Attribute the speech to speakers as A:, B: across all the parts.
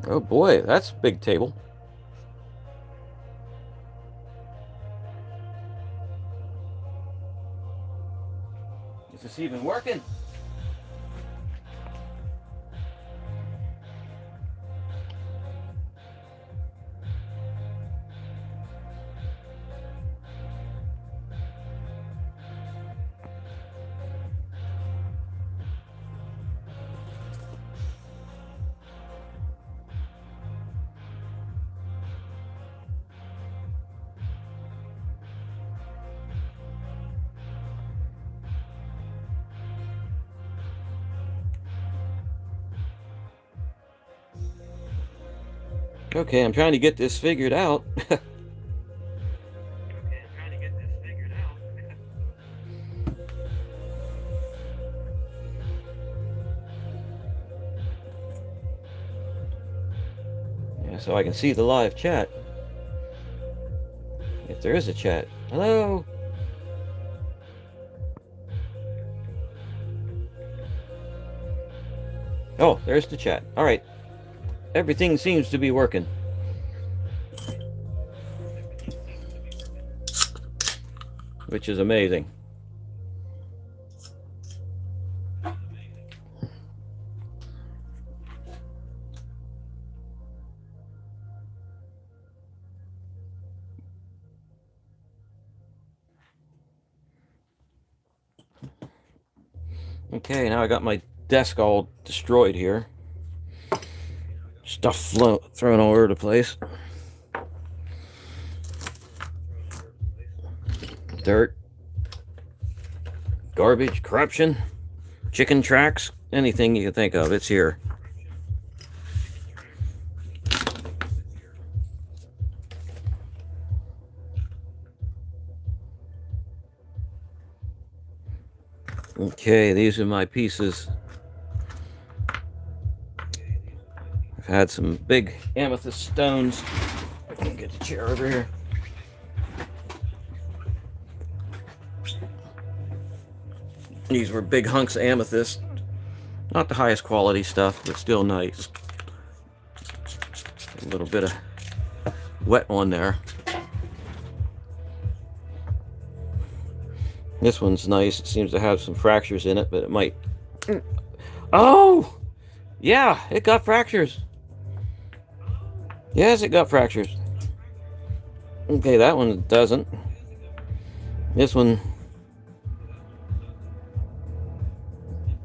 A: Oh boy, that's a big table. Is this even working? Okay, I'm trying to get this figured out. Yeah, so I can see the live chat. If there is a chat. Hello? Oh, there's the chat. All right. Everything seems to be working. Which is amazing. Okay, now I got my desk all destroyed here. Stuff thrown all over the place. Dirt. Garbage. Corruption. Chicken tracks. Anything you can think of, it's here. Okay, these are my pieces. I've had some big amethyst stones. I can get the chair over here. These were big hunks of amethyst. Not the highest quality stuff, but still nice. A little bit of wet on there. This one's nice. It seems to have some fractures in it, but it might... Oh! Yeah, it got fractures. Yes, it got fractures. Okay, that one doesn't. This one...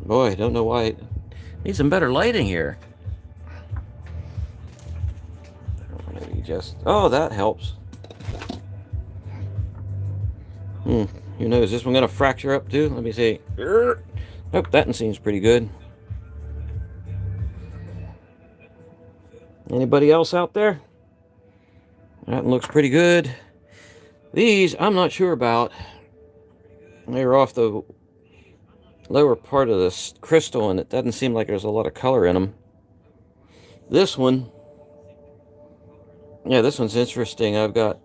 A: Boy, I don't know why. It needs some better lighting here. Maybe just... Oh, that helps. Who knows? Is this one going to fracture up too? Let me see. Nope, that one seems pretty good. Anybody else out there? That one looks pretty good. These, I'm not sure about. They're off the lower part of this crystal, and it doesn't seem like there's a lot of color in them. This one, yeah, this one's interesting. I've got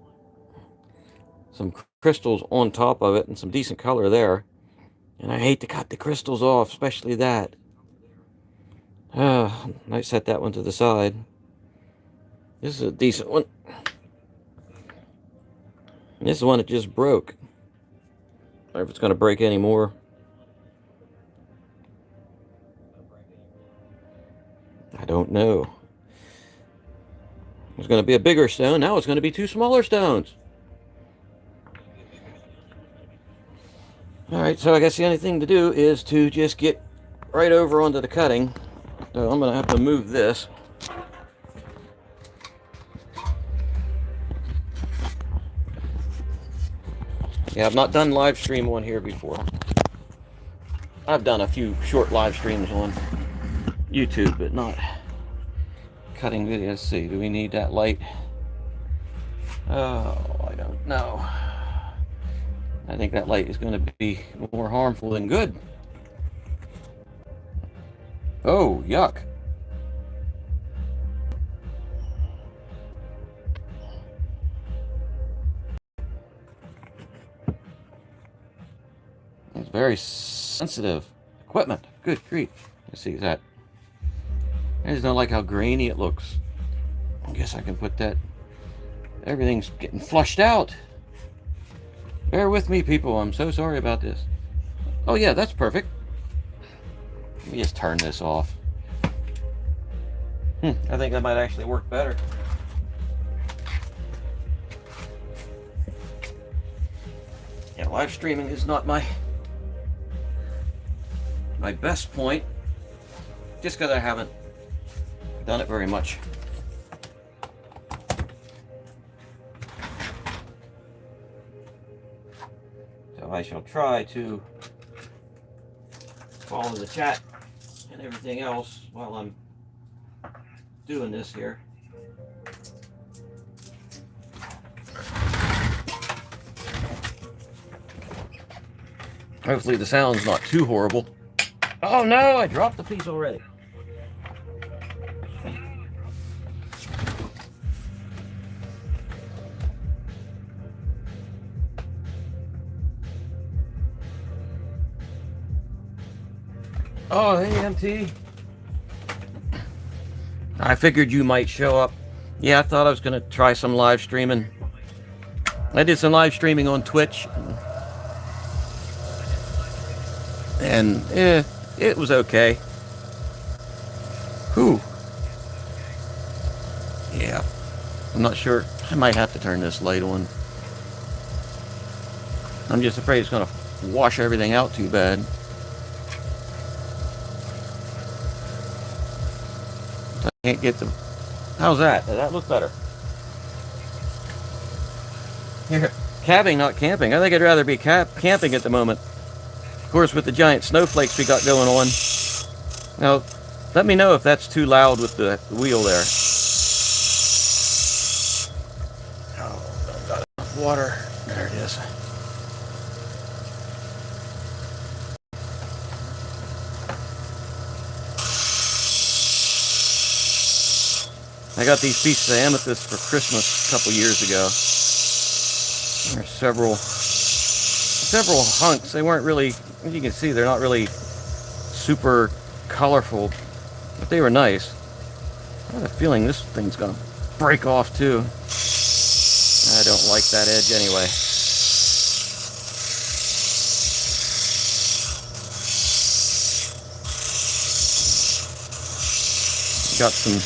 A: some crystals on top of it and some decent color there. And I hate to cut the crystals off, especially that. I might set that one to the side. This is a decent one. This is one that just broke. I don't know if it's going to break anymore. I don't know. There's going to be a bigger stone. Now it's going to be two smaller stones. Alright, so I guess the only thing to do is to just get right over onto the cutting. So I'm going to have to move this. Yeah, I've not done live stream on here before. I've done a few short live streams on YouTube, but not cutting videos. Let's see, do we need that light? Oh, I don't know. I think that light is going to be more harmful than good. Oh, yuck. It's very sensitive equipment. Good grief. Let's see that. I just don't like how grainy it looks. I guess I can put that. Everything's getting flushed out. Bear with me, people. I'm so sorry about this. Oh, yeah, that's perfect. Let me just turn this off. I think that might actually work better. Yeah, live streaming is not my best point, just because I haven't done it very much. So I shall try to follow the chat and everything else while I'm doing this here. Hopefully the sound's not too horrible. Oh no, I dropped the piece already. Oh, hey, MT. I figured you might show up. Yeah, I thought I was going to try some live streaming. I did some live streaming on Twitch. And, it was okay. Whew. Yeah. I'm not sure. I might have to turn this light on. I'm just afraid it's going to wash everything out too bad. I can't get the... How's that? Does that look better? Here, cabbing, not camping. I think I'd rather be camping at the moment. Of course, with the giant snowflakes we got going on. Now, let me know if that's too loud with the wheel there. Oh, I've got enough water. There it is. I got these pieces of amethyst for Christmas a couple years ago. There's several hunks. They weren't really, as you can see, they're not really super colorful, but they were nice. I have a feeling this thing's gonna break off too. I don't like that edge anyway. Got some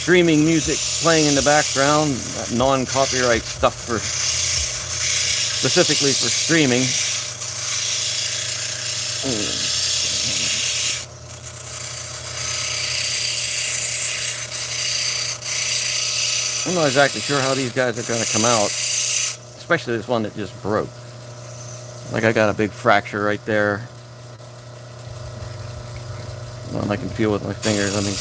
A: streaming music playing in the background, that non-copyright stuff specifically for streaming. I'm not exactly sure how these guys are going to come out, especially this one that just broke. Like, I got a big fracture right there. One I can feel with my fingers. I mean,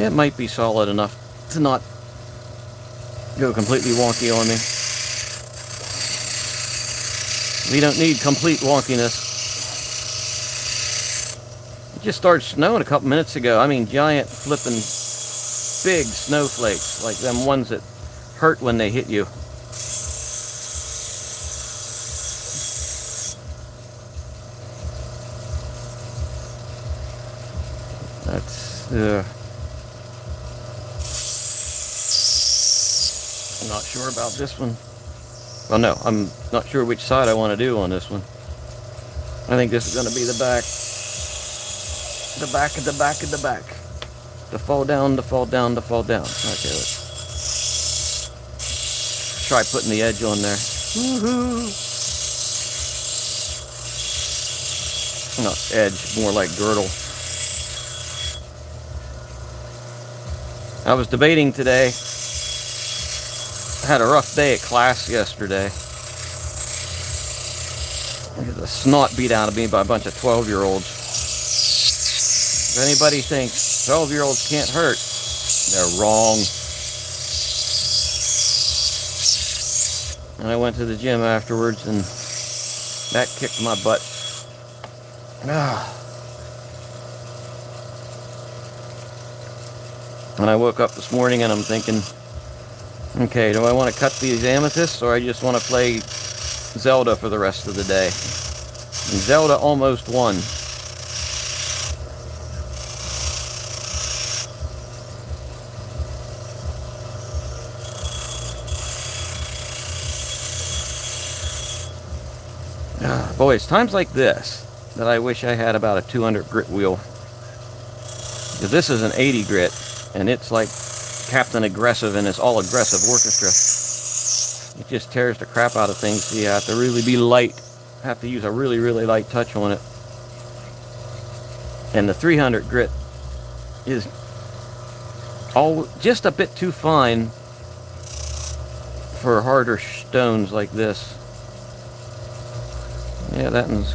A: it might be solid enough to not go completely wonky on me. We don't need complete wonkiness. It just started snowing a couple minutes ago. I mean, giant flipping big snowflakes, like them ones that hurt when they hit you. That's I'm not sure about this one. Well, no, I'm not sure which side I want to do on this one. I think this is going to be the back. The back of the back of the back. To fall down, to fall down, to fall down. Okay, let's try putting the edge on there. Woohoo! Not edge, more like girdle. I was debating today. I had a rough day at class yesterday. The snot beat out of me by a bunch of 12-year-olds. If anybody thinks 12-year-olds can't hurt, they're wrong. And I went to the gym afterwards, and that kicked my butt. And I woke up this morning and I'm thinking, okay, do I want to cut these amethysts, or I just want to play Zelda for the rest of the day? And Zelda almost won. Boy, it's times like this that I wish I had about a 200 grit wheel. Because this is an 80 grit, and it's like Captain Aggressive in this all-aggressive orchestra. It just tears the crap out of things, so you have to really be light. Have to use a really, really light touch on it. And the 300 grit is just a bit too fine for harder stones like this. Yeah, that one's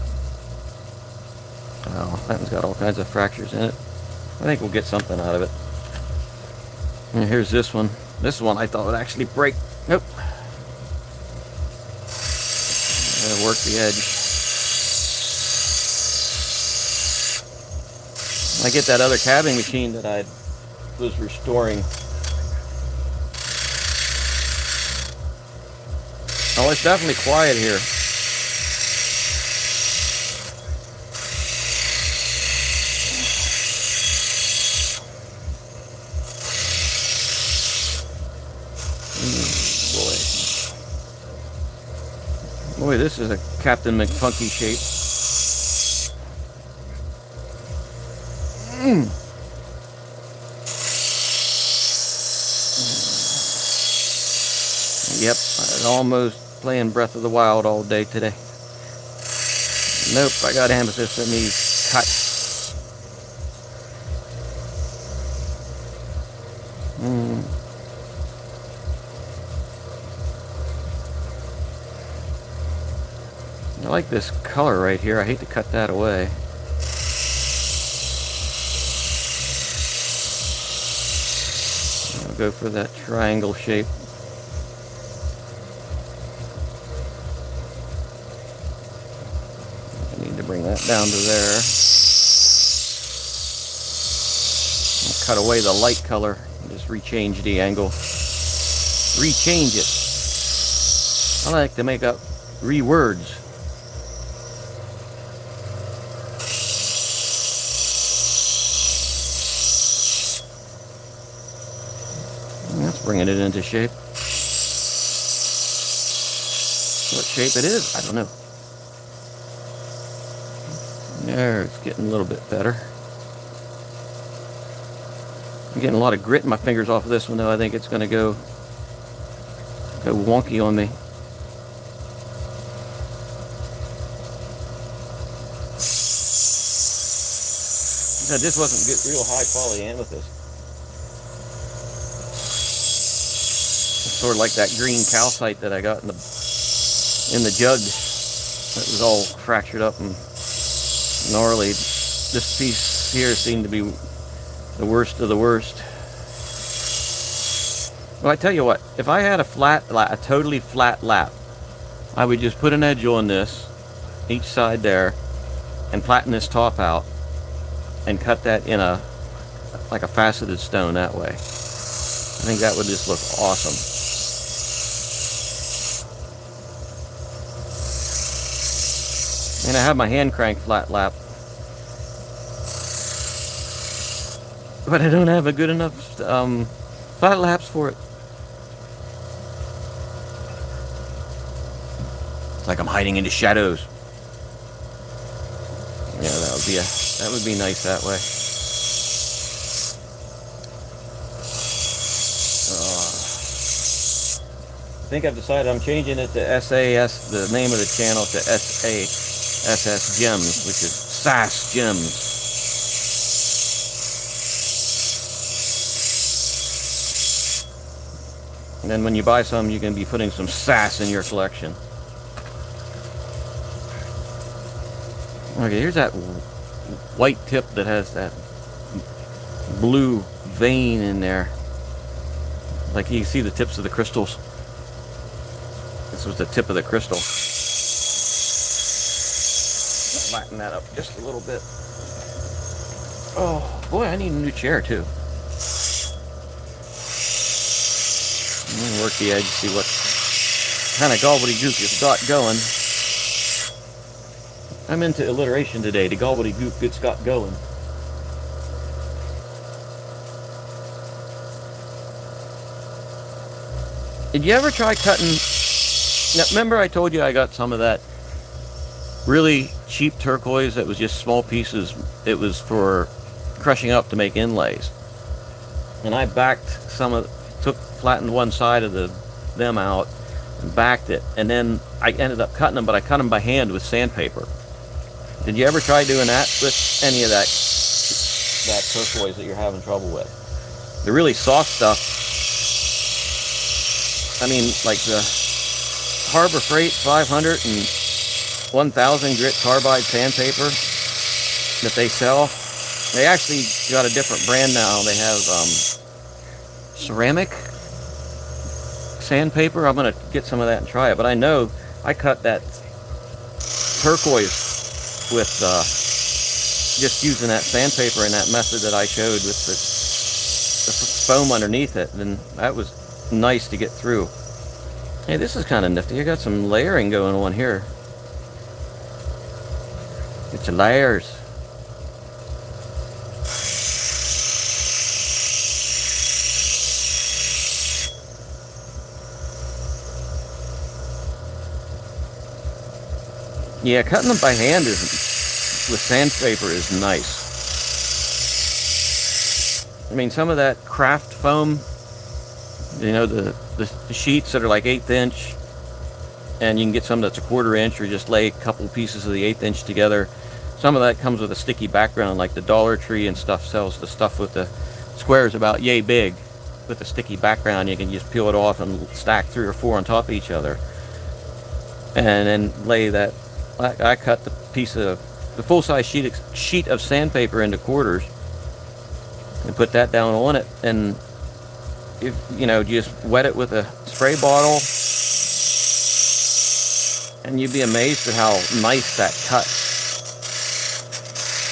A: got all kinds of fractures in it. I think we'll get something out of it. And here's this one. This one I thought would actually break. Nope. Gotta work the edge. I get that other cabbing machine that I was restoring. Oh, it's definitely quiet here. Boy, this is a Captain McFunky shape. Yep, I was almost playing Breath of the Wild all day today. Nope, I got Amethyst that needs cut. I like this color right here. I hate to cut that away. I'll go for that triangle shape. I need to bring that down to there. I'll cut away the light color and just rechange the angle. Rechange it. I like to make up rewords. That's bringing it into shape. What shape it is, I don't know. There, it's getting a little bit better. I'm getting a lot of grit in my fingers off of this one, though. I think it's going to go wonky on me. That just wasn't good, real high quality amethyst. Sort of like that green calcite that I got in the jug that was all fractured up and gnarly. This piece here seemed to be the worst of the worst. Well, I tell you what, if I had a totally flat lap, I would just put an edge on this, each side there, and flatten this top out, and cut that in like a faceted stone that way. I think that would just look awesome. And I have my hand crank flat lap, but I don't have a good enough flat laps for it. It's like I'm hiding into shadows. Yeah, that would be nice that way. I think I've decided I'm changing it to SAS, the name of the channel, to SAS Gems, which is SAS Gems. And then when you buy some, you can be putting some sass in your collection. Okay, here's that white tip that has that blue vein in there. Like you can see the tips of the crystals. This was the tip of the crystal. Flatten that up just a little bit. Oh boy, I need a new chair too. I'm gonna work the edge, see what kind of gobbledygook it's got going. I'm into alliteration today. The gobbledygook it's got going. Did you ever try cutting? Now, remember I told you I got some of that really cheap turquoise that was just small pieces. It was for crushing up to make inlays. And I backed flattened one side of them out and backed it. And then I ended up cutting them, but I cut them by hand with sandpaper. Did you ever try doing that with any of that turquoise that you're having trouble with? The really soft stuff, I mean, like the Harbor Freight 500 and 1000 grit carbide sandpaper that they sell. They actually got a different brand now. They have ceramic sandpaper. I'm going to get some of that and try it. But I know I cut that turquoise with just using that sandpaper in that method that I showed with the foam underneath it. And that was nice to get through. Hey, this is kind of nifty. You got some layering going on here. Get your layers. Yeah, cutting them by hand with sandpaper is nice. I mean, some of that craft foam, you know, the sheets that are like 1/8 inch, and you can get some that's 1/4 inch, or just lay a couple pieces of the 1/8 inch together. Some of that comes with a sticky background, like the Dollar Tree and stuff sells the stuff with the squares about yay big with a sticky background. You can just peel it off and stack 3 or 4 on top of each other, and then lay that. I cut the full-size sheet of sandpaper into quarters and put that down on it, and if you know, just wet it with a spray bottle, and you'd be amazed at how nice that cuts.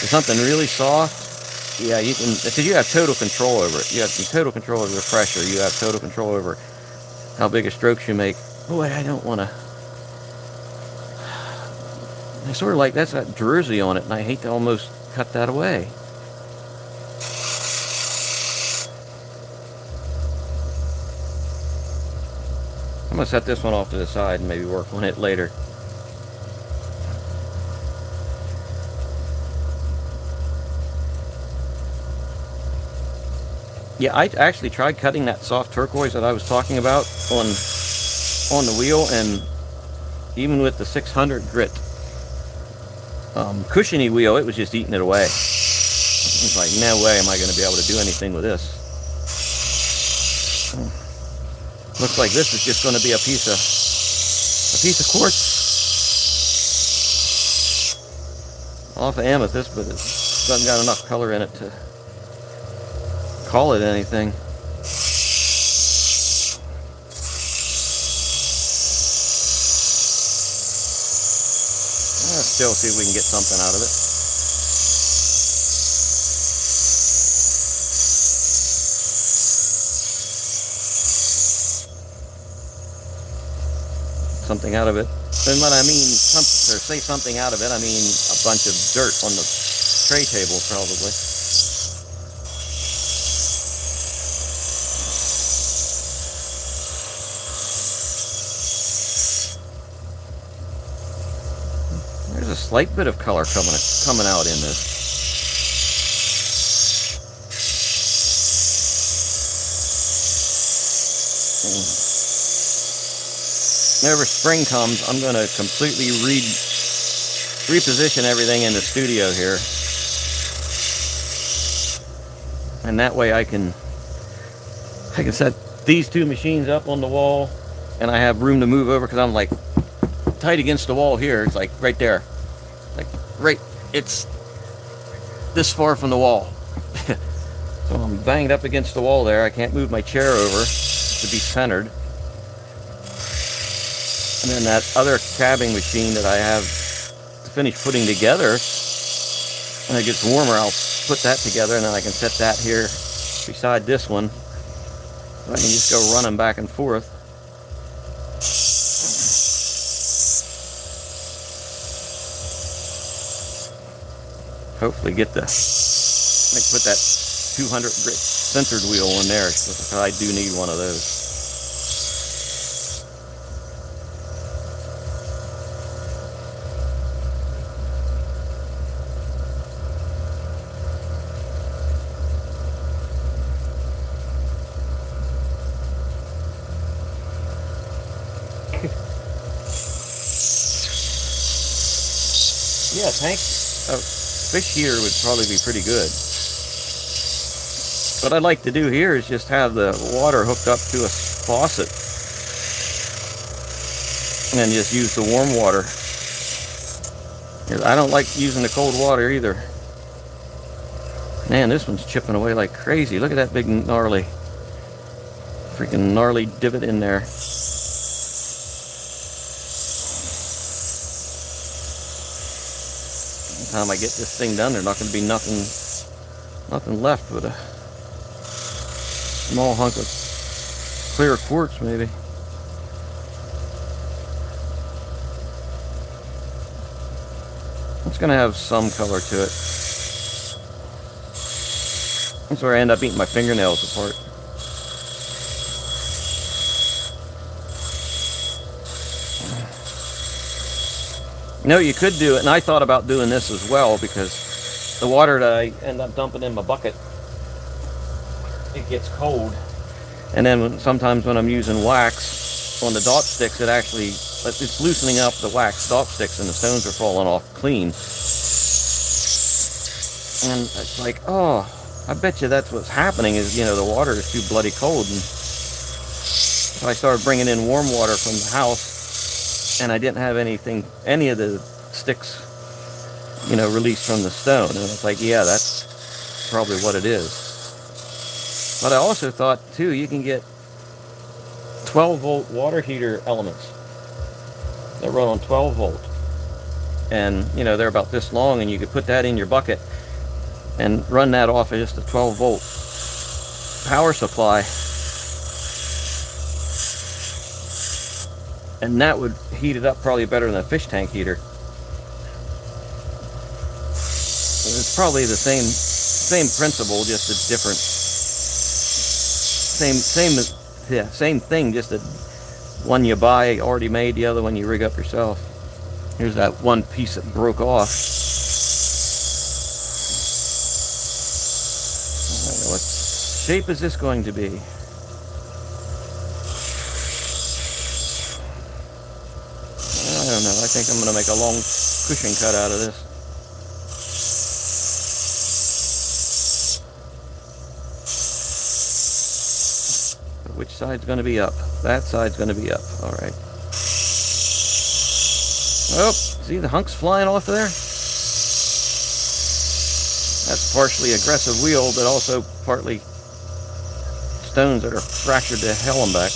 A: For something really soft, yeah, you can, because you have total control over it. You have total control over the pressure. You have total control over how big a strokes you make. Boy, I don't want to. It's sort of like that's got jersey on it, and I hate to almost cut that away. I'm going to set this one off to the side and maybe work on it later. Yeah, I actually tried cutting that soft turquoise that I was talking about on the wheel, and even with the 600 grit cushiony wheel, it was just eating it away. It's like, no way am I going to be able to do anything with this. Looks like this is just going to be a piece of quartz off of Amethyst, but it doesn't got enough color in it to call it anything. Let's still see if we can get something out of it. Something out of it. And when I mean say something out of it, I mean a bunch of dirt on the tray table, probably. There's a slight bit of color coming out in this. Whenever spring comes, I'm going to completely reposition everything in the studio here, and that way I can set these 2 machines up on the wall, and I have room to move over, because I'm like tight against the wall here. It's like right there, like right, it's this far from the wall. So I'm banged up against the wall there. I can't move my chair over to be centered. And then that other cabbing machine that I have to finish putting together, when it gets warmer, I'll put that together, and then I can set that here beside this one. So I can just go running back and forth. Hopefully get the, put that 200 grit centered wheel on there, because I do need one of those. Yeah, tank fish here would probably be pretty good. What I'd like to do here is just have the water hooked up to a faucet and just use the warm water. I don't like using the cold water either. Man, this one's chipping away like crazy. Look at that big gnarly, freaking gnarly divot in there. By the time I get this thing done, there's not going to be nothing left but a small hunk of clear quartz, maybe. It's going to have some color to it. That's where I end up eating my fingernails apart. You know, you could do it, and I thought about doing this as well, because the water that I end up dumping in my bucket, it gets cold. And then sometimes when I'm using wax on the dot sticks, it's loosening up the wax dot sticks, and the stones are falling off clean. And it's like, oh, I bet you that's what's happening is, you know, the water is too bloody cold. And so I started bringing in warm water from the house, and I didn't have any of the sticks, you know, released from the stone. And it's like, yeah, that's probably what it is. But I also thought, too, you can get 12-volt water heater elements that run on 12 volt. And, you know, they're about this long, and you could put that in your bucket and run that off of just a 12-volt power supply. And that would heat it up probably better than a fish tank heater. It's probably the same principle, just a different, same thing, just that one you buy already made, the other one you rig up yourself. Here's that one piece that broke off. I don't know, what shape is this going to be? I don't know. I think I'm going to make a long cushion cut out of this. Which side's going to be up? That side's going to be up. All right. Oh, see the hunks flying off of there? That's partially aggressive wheel, but also partly stones that are fractured to hell and back.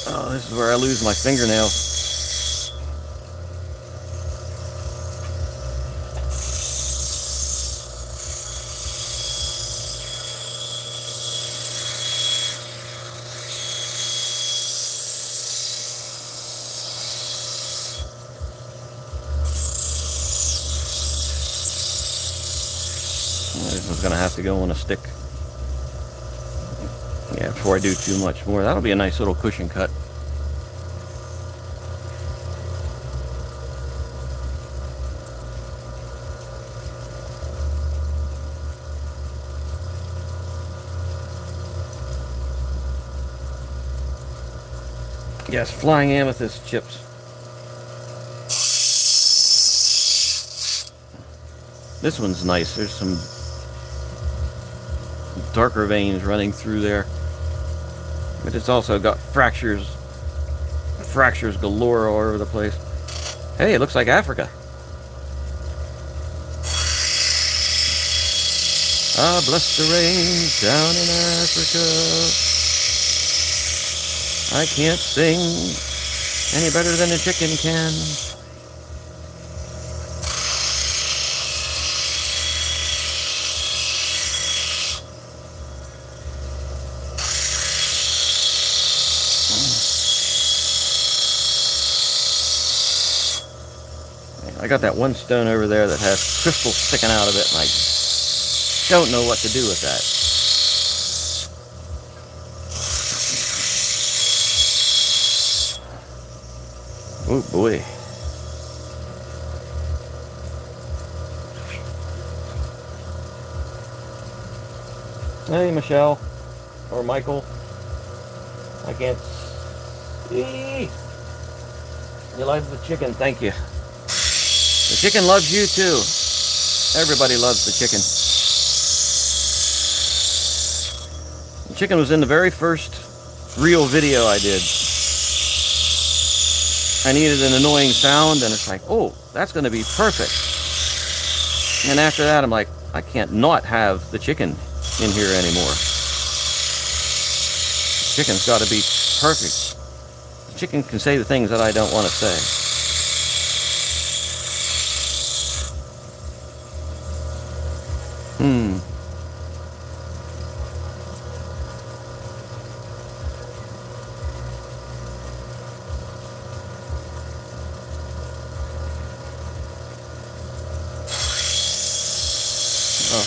A: Oh, this is where I lose my fingernails. This one's gonna have to go on a stick. Yeah, before I do too much more. That'll be a nice little cushion cut. Yes, flying amethyst chips. This one's nice. There's some darker veins running through there, but it's also got fractures galore all over the place. Hey, it looks like Africa. Ah, bless the rains down in Africa. I can't sing any better than a chicken can. I got that one stone over there that has crystals sticking out of it, and I don't know what to do with that. Oh boy. Hey, Michelle. Or Michael. I can't see. You like the chicken. Thank you. The chicken loves you too. Everybody loves the chicken. The chicken was in the very first real video I did. I needed an annoying sound, and it's like, oh, that's going to be perfect. And after that, I'm like, I can't not have the chicken in here anymore. The chicken's got to be perfect. The chicken can say the things that I don't want to say. Oh.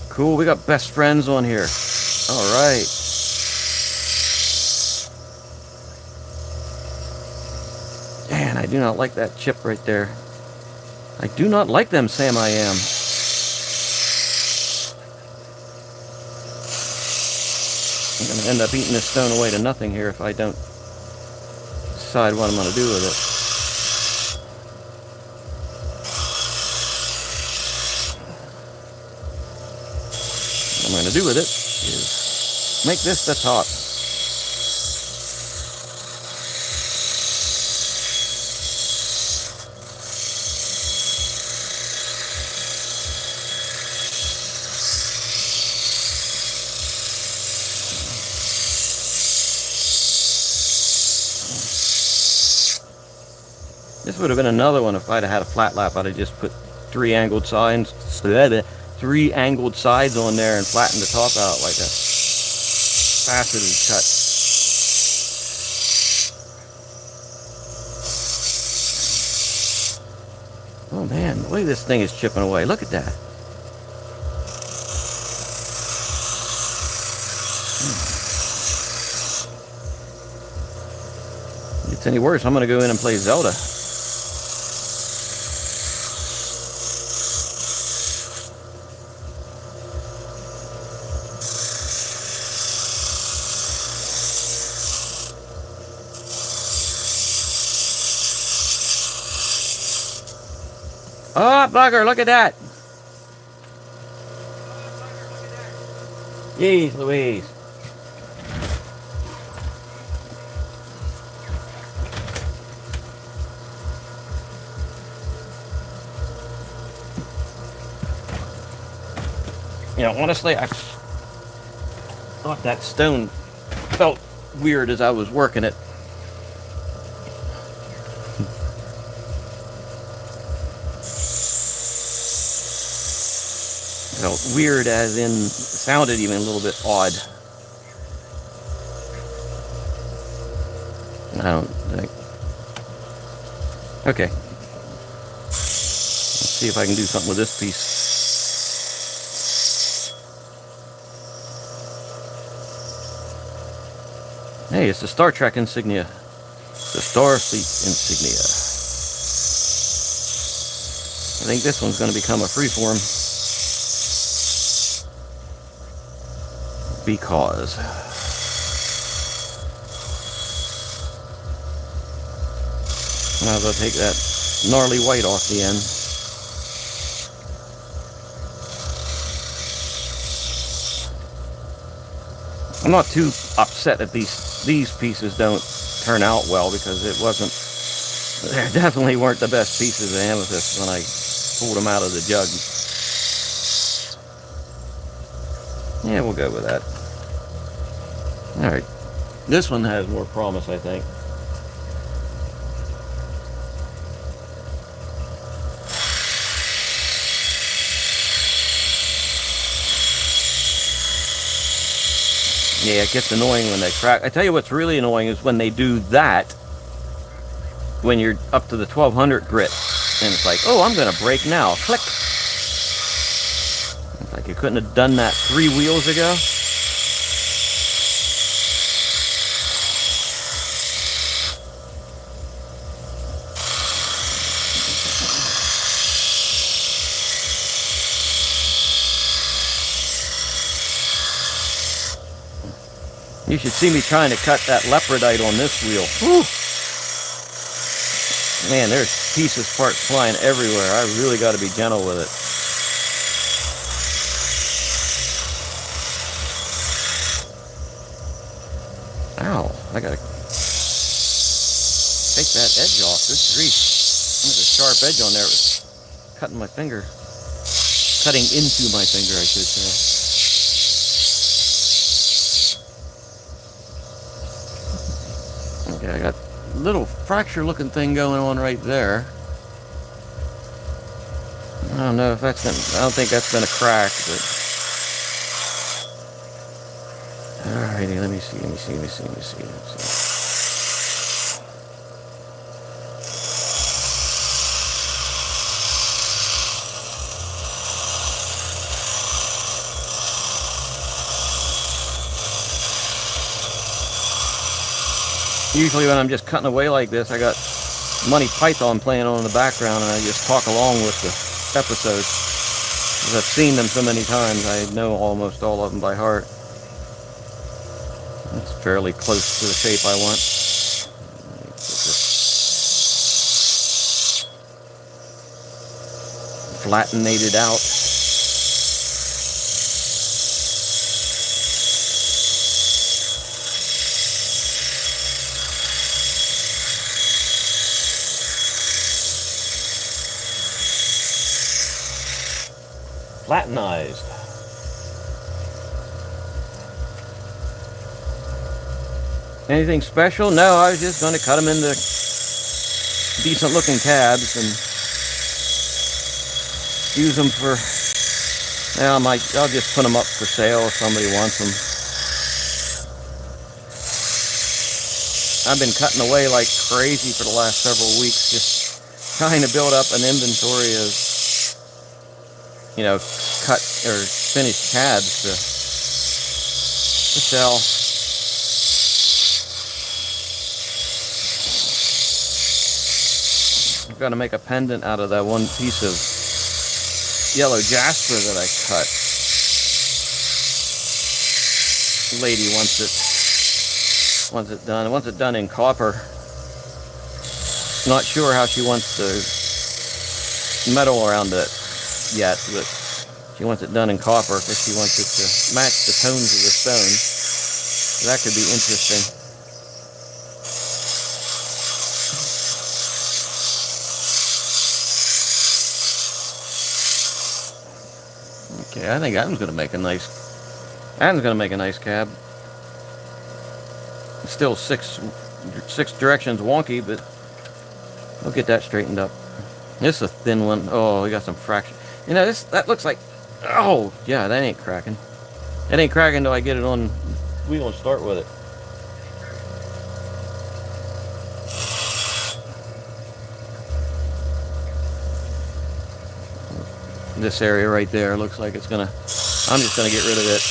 A: Cool, we got best friends on here. All right. Man, I do not like that chip right there. I do not like them, Sam I Am. I'm going to end up eating this stone away to nothing here if I don't decide what I'm going to do with it. What I'm going to do with it is make this the top. This would have been another one if I'd have had a flat lap. I'd have just put three angled sides on there and flattened the top out like a faceted cut. Oh man, the way this thing is chipping away. Look at that. If it's any worse, I'm going to go in and play Zelda. Oh, bugger, look at that. Jeez Louise. You know, honestly, I thought that stone felt weird as I was working it. Felt weird as in sounded even a little bit odd. I don't think. Okay. Let's see if I can do something with this piece. Hey, it's the Star Trek insignia. The Starfleet insignia. I think this one's going to become a freeform. Because now I'll take that gnarly white off the end. I'm not too upset if these pieces don't turn out well, because they definitely weren't the best pieces of amethyst when I pulled them out of the jug. Yeah, we'll go with that. Alright. This one has more promise, I think. Yeah, it gets annoying when they crack. I tell you what's really annoying is when they do that when you're up to the 1200 grit. And it's like, oh, I'm going to break now. Click. It's like you couldn't have done that 3 wheels ago. You should see me trying to cut that leopardite on this wheel. Whew. Man, there's pieces, parts flying everywhere. I really got to be gentle with it. Ow, I got to take that edge off. Good grief. There's a sharp edge on there. It was cutting my finger. Cutting into my finger, I should say. Okay, I got a little fracture looking thing going on right there. I don't know if that's gonna, I don't think that's gonna crack, but alrighty, let me see. Usually when I'm just cutting away like this, I got Monty Python playing on in the background and I just talk along with the episodes. Because I've seen them so many times, I know almost all of them by heart. It's fairly close to the shape I want. Flattenated out. Flattenized. Anything special? No, I was just going to cut them into decent looking cabs and use them for, now I'll just put them up for sale if somebody wants them. I've been cutting away like crazy for the last several weeks, just trying to build up an inventory of, you know, cut or finished cabs to sell. I've got to make a pendant out of that one piece of yellow jasper that I cut. The lady wants it done in copper. Not sure how she wants the metal around it yet, but she wants it done in copper because she wants it to match the tones of the stone. So that could be interesting. Okay, I think Adam's gonna make a nice cab. It's still six directions wonky, but we'll get that straightened up. This is a thin one. Oh, we got some fraction. You know, that looks like, oh yeah, that ain't cracking. It ain't cracking until I get it on wheel and start with it. This area right there looks like it's gonna, I'm just gonna get rid of it.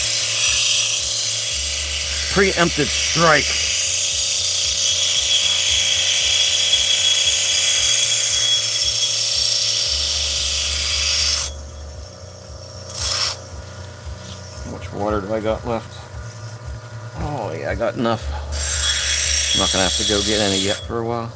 A: Preemptive strike. How much water do I got left? Oh yeah, I got enough. I'm not gonna have to go get any yet for a while.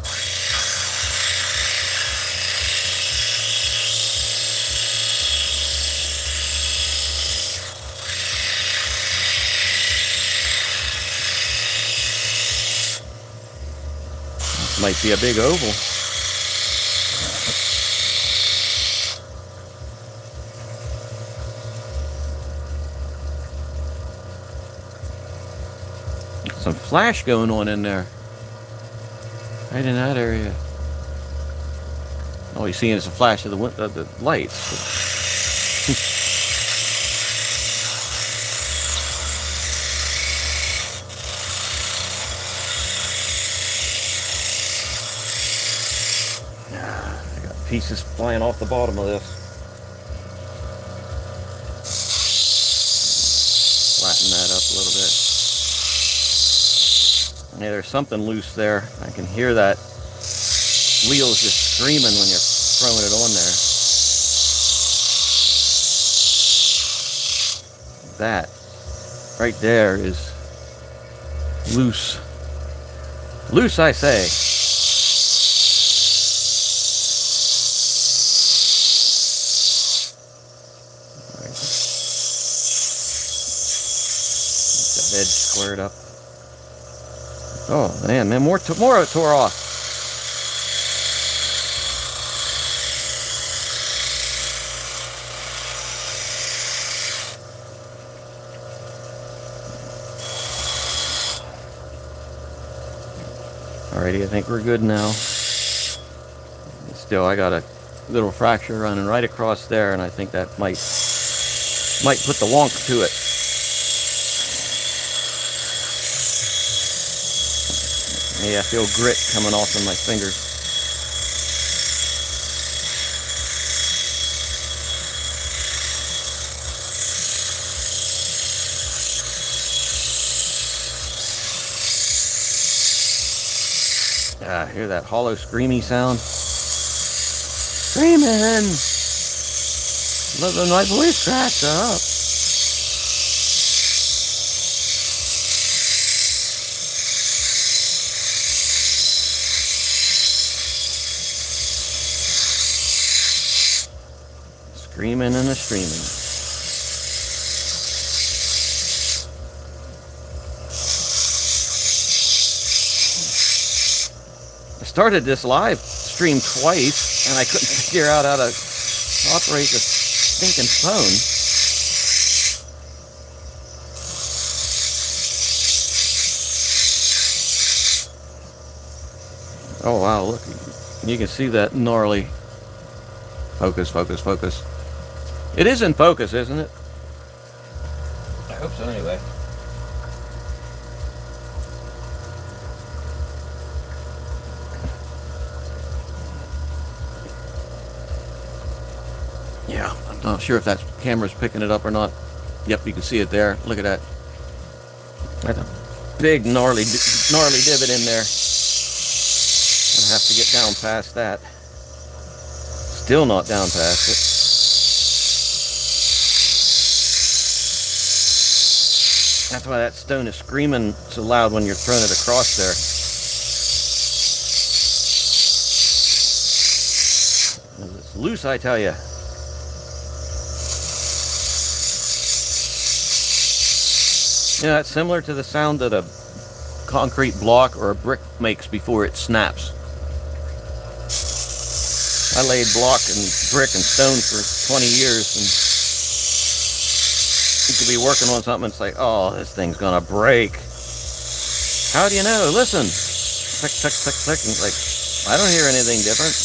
A: Might be a big oval. Some flash going on in there. Right in that area. All you're seeing is a flash of the lights. Pieces flying off the bottom of this. Flatten that up a little bit. Yeah, there's something loose there. I can hear that wheel's just screaming when you're throwing it on there. That right there is Loose. Loose, I say. That edge squared up. Oh man, more tore off. Alrighty, I think we're good now. Still, I got a little fracture running right across there, and I think that might put the wonk to it. Yeah, I feel grit coming off of my fingers. Ah, hear that hollow screamy sound? Screaming! Let my voice cracks up. Screaming and a streaming. I started this live stream twice, and I couldn't figure out how to operate the stinking phone. Oh wow, look, you can see that gnarly. Focus, focus, focus. It is in focus, isn't it? I hope so anyway. Yeah, I'm not sure if that camera's picking it up or not. Yep, you can see it there. Look at that. That's a big gnarly divot in there. I have to get down past that. Still not down past it. That's why that stone is screaming so loud when you're throwing it across there. It's loose, I tell you. You know, that's similar to the sound that a concrete block or a brick makes before it snaps. I laid block and brick and stone for 20 years, and you could be working on something and it's like, oh, this thing's gonna break. How do you know? Listen. Click, click, click, click. And it's like, I don't hear anything different.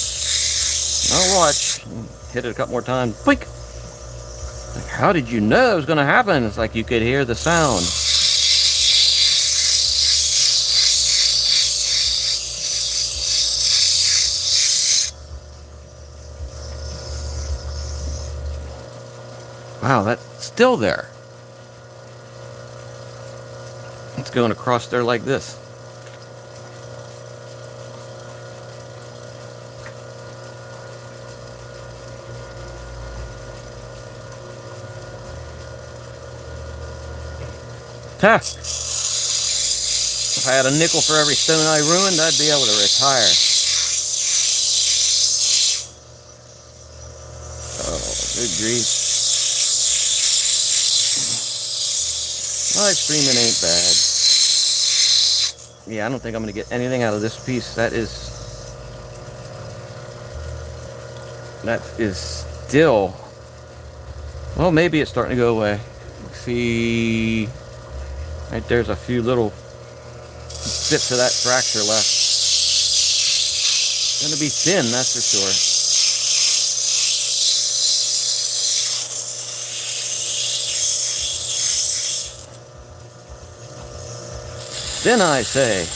A: I'll watch. Hit it a couple more times. Boink. Like, how did you know it was gonna happen? It's like you could hear the sound. Wow, that's still there. It's going across there like this. Ha! If I had a nickel for every stone I ruined, I'd be able to retire. Oh, good grief. Live streaming ain't bad. Yeah, I don't think I'm going to get anything out of this piece. That is still, well, maybe it's starting to go away. See, right there's a few little bits of that fracture left. It's going to be thin, that's for sure. Then I say,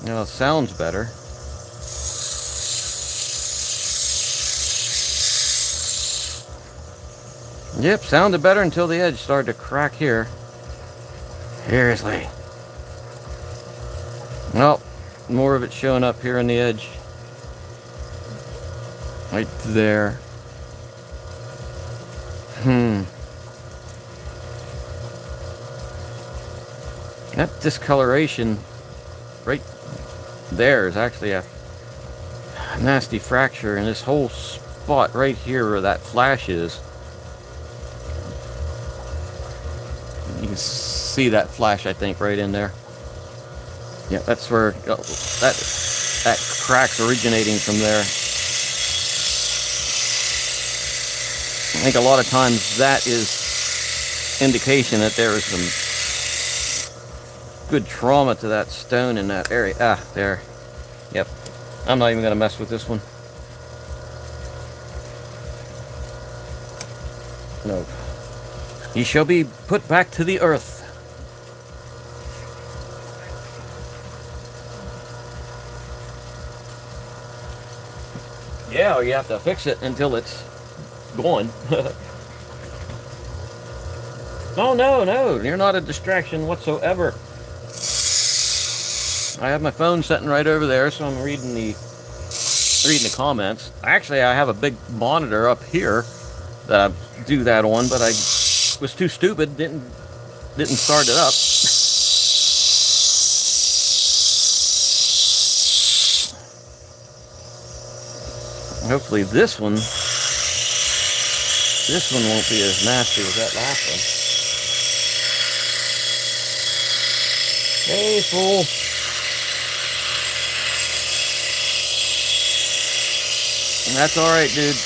A: you know, it sounds better. Yep, sounded better until the edge started to crack here. Seriously. Well, more of it showing up here on the edge. Right there. That discoloration right there is actually a nasty fracture, and this whole spot right here where that flash is. You can see that flash, I think, right in there. Yeah, that's where that crack's originating from there. I think a lot of times that is indication that there is some good trauma to that stone in that area. Ah, there. Yep. I'm not even going to mess with this one. No. He shall be put back to the earth. Yeah, or you have to fix it until it's gone. Oh, no, you're not a distraction whatsoever. I have my phone sitting right over there, so I'm reading the comments. Actually, I have a big monitor up here that I do that on, but I was too stupid, didn't start it up. Hopefully this one won't be as nasty as that last one. Hey, fool. That's alright, dude.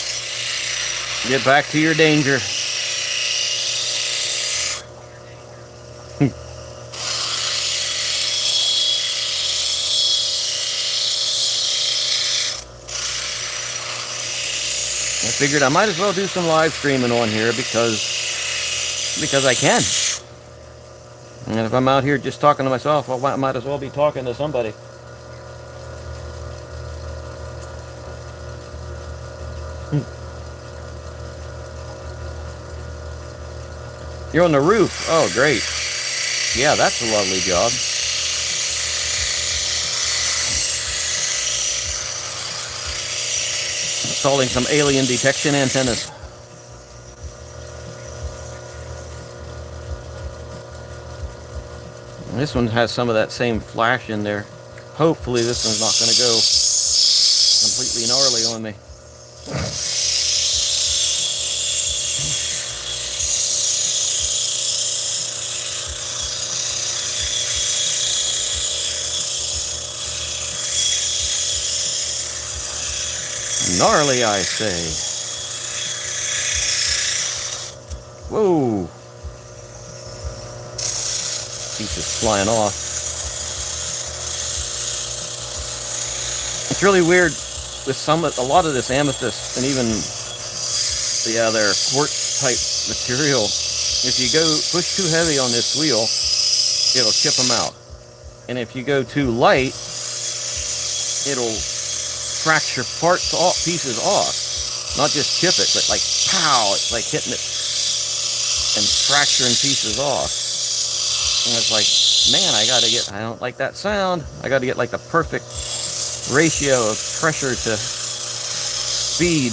A: Get back to your danger. I figured I might as well do some live streaming on here because I can. And if I'm out here just talking to myself, I might as well be talking to somebody. You're on the roof. Oh, great. Yeah, that's a lovely job. Installing some alien detection antennas. And this one has some of that same flash in there. Hopefully this one's not going to go completely gnarly on me. Gnarly, I say. Whoa. Piece is flying off. It's really weird with a lot of this amethyst and even their quartz type material. If you push too heavy on this wheel, it'll chip them out. And if you go too light, it'll fracture pieces off. Not just chip it, but like pow, it's like hitting it and fracturing pieces off. And it's like, man, I don't like that sound. I gotta get like the perfect ratio of pressure to speed.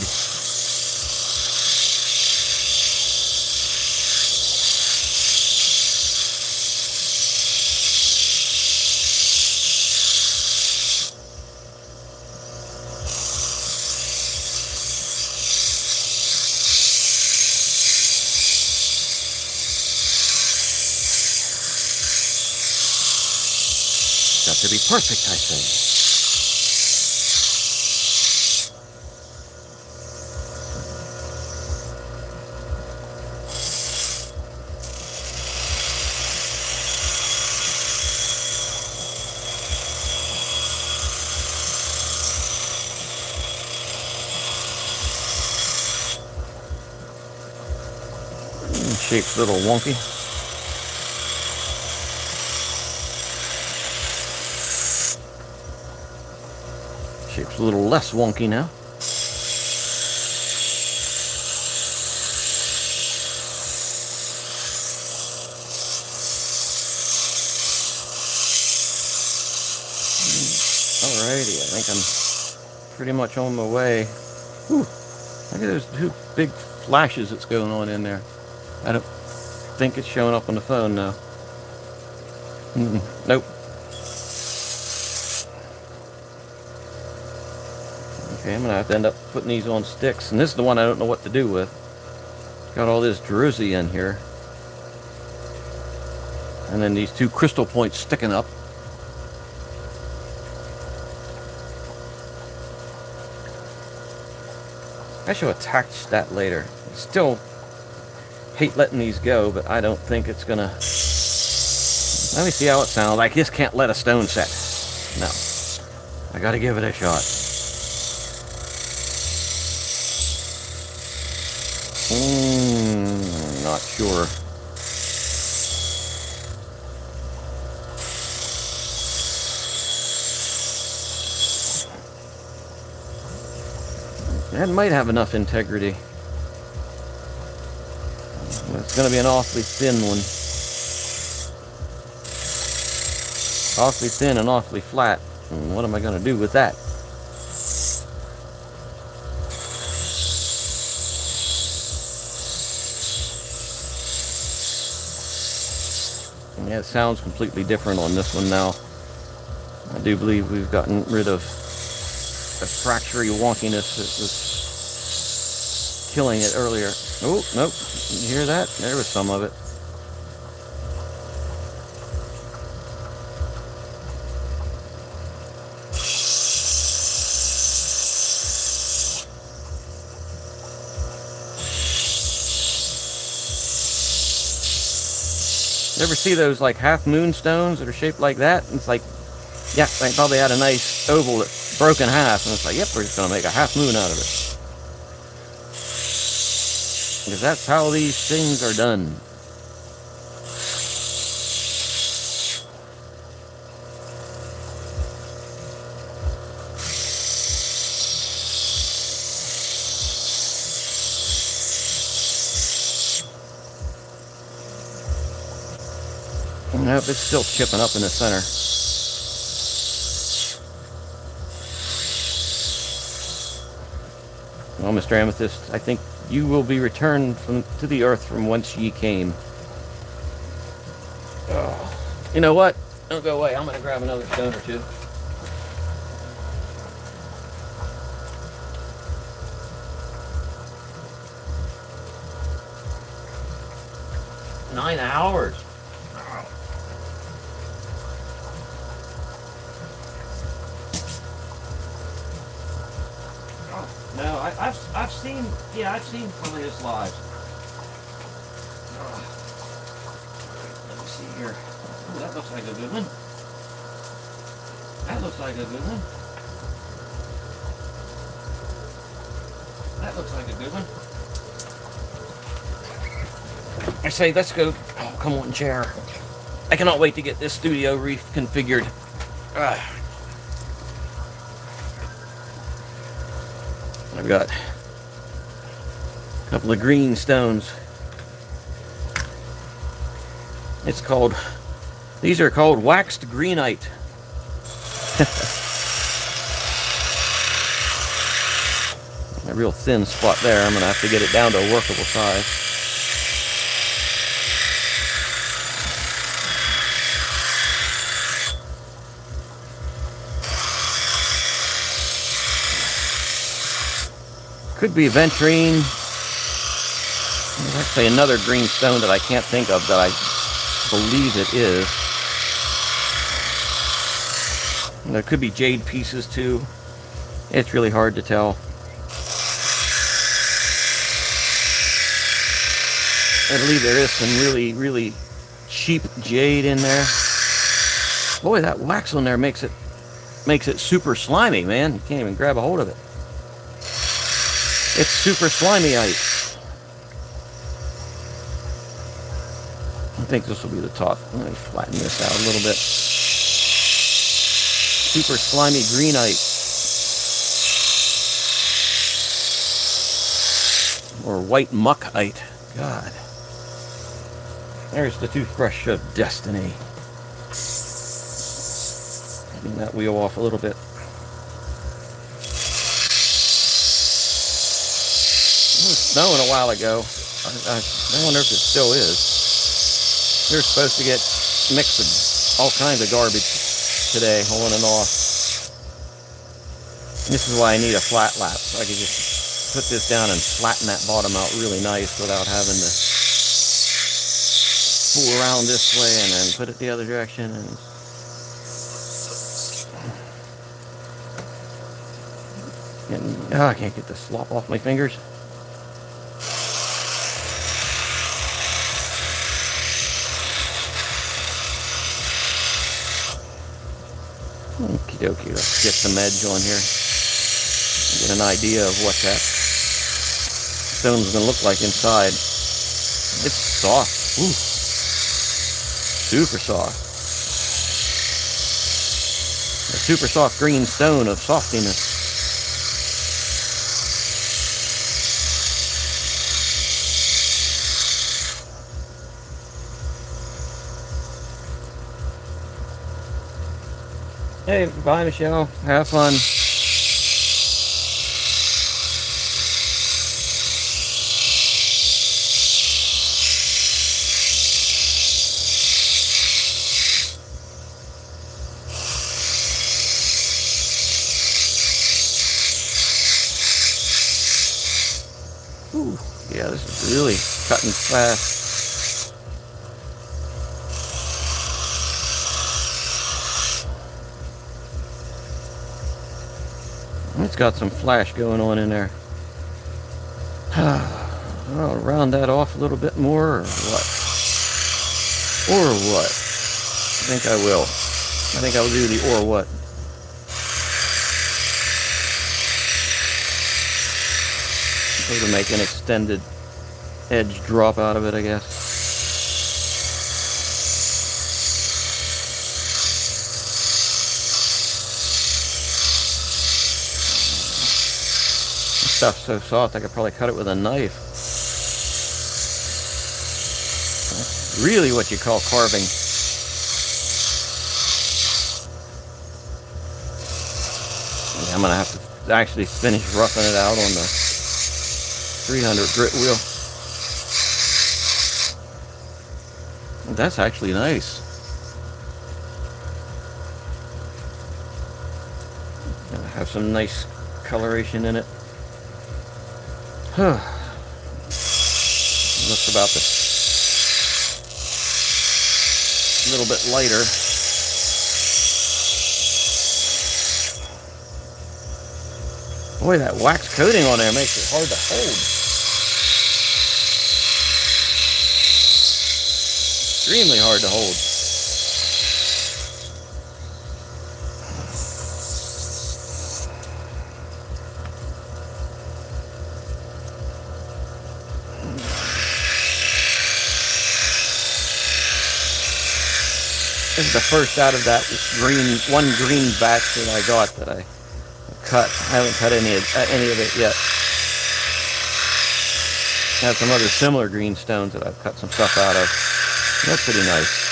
A: Got to be perfect, I say. Shape's a little wonky. Shape's a little less wonky now. Alrighty, I think I'm pretty much on my way. Whew, look at those two big flashes that's going on in there. I don't think it's showing up on the phone now. Nope. Okay, I'm gonna have to end up putting these on sticks, and this is the one I don't know what to do with. Got all this druzy in here, and then these two crystal points sticking up. I should attach that later. Still hate letting these go, but I don't think it's gonna. Let me see how it sounds. I just can't let a stone set. No, I gotta give it a shot. Not sure. That might have enough integrity. It's going to be an awfully thin one. Awfully thin and awfully flat. And what am I going to do with that? Yeah, it sounds completely different on this one now. I do believe we've gotten rid of the fractury wonkiness that was killing it earlier. Oh, nope. You hear that? There was some of it. You ever see those like half moon stones that are shaped like that? And it's like, yeah, they probably had a nice oval that broke in half, and it's like, yep, we're just gonna make a half moon out of it. Because that's how these things are done. Nope, it's still chipping up in the center. Well, Mr. Amethyst, I think you will be returned to the earth from whence ye came. Oh. You know what? Don't go away. I'm going to grab another stone or two. Nine hours. No, I've seen some of his live. Let me see here. Ooh, that looks like a good one. That looks like a good one. That looks like a good one. I say, let's go. Oh, come on, chair. I cannot wait to get this studio reconfigured. I've got a couple of green stones. These are called waxed greenite. A real thin spot there. I'm going to have to get it down to a workable size. Could be ventrine. There's actually another green stone that I can't think of that I believe it is. And there could be jade pieces too. It's really hard to tell. I believe there is some really, really cheap jade in there. Boy, that wax on there makes it super slimy, man. You can't even grab a hold of it. It's super slimy-ite. I think this will be the top. Let me flatten this out a little bit. Super slimy greenite. Or white muckite. God. There's the toothbrush of destiny. Getting that wheel off a little bit. snowing a while ago. I wonder if it still is. They're supposed to get mixed with all kinds of garbage today, on and off. This is why I need a flat lap, so I can just put this down and flatten that bottom out really nice without having to fool around this way and then put it the other direction. And I can't get the slop off my fingers. Okie dokie, let's get some edge on here. Get an idea of what that stone's gonna look like inside. It's soft. Ooh. Super soft. A super soft green stone of softiness. Hey, bye, Michelle. Have fun. Ooh, yeah, this is really cutting fast. It's got some flash going on in there. I'll round that off a little bit more, or what? Or what? I think I will. I think I'll do the or what. So to make an extended edge drop out of it, I guess. This stuff's so soft I could probably cut it with a knife. That's really what you call carving. Yeah, I'm gonna have to actually finish roughing it out on the 300 grit wheel. That's actually nice. Gonna have some nice coloration in it. Looks about a little bit lighter. Boy, that wax coating on there makes it hard to hold. Extremely hard to hold. This is the first out of that one green batch that I got that I cut. I haven't cut any of it yet. I have some other similar green stones that I've cut some stuff out of. That's pretty nice.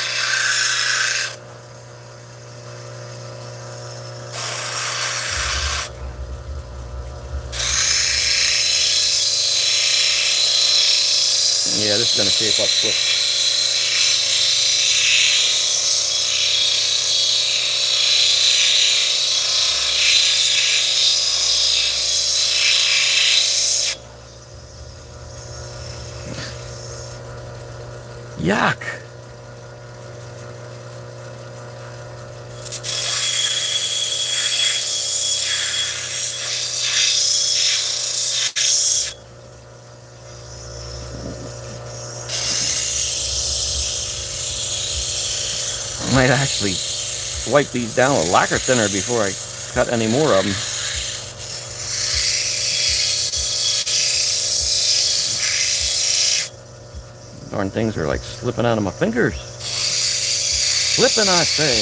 A: Yeah, this is going to shape up quick. Yuck! I might actually wipe these down with lacquer thinner before I cut any more of them. Darn things are like slipping out of my fingers. Slipping, I say.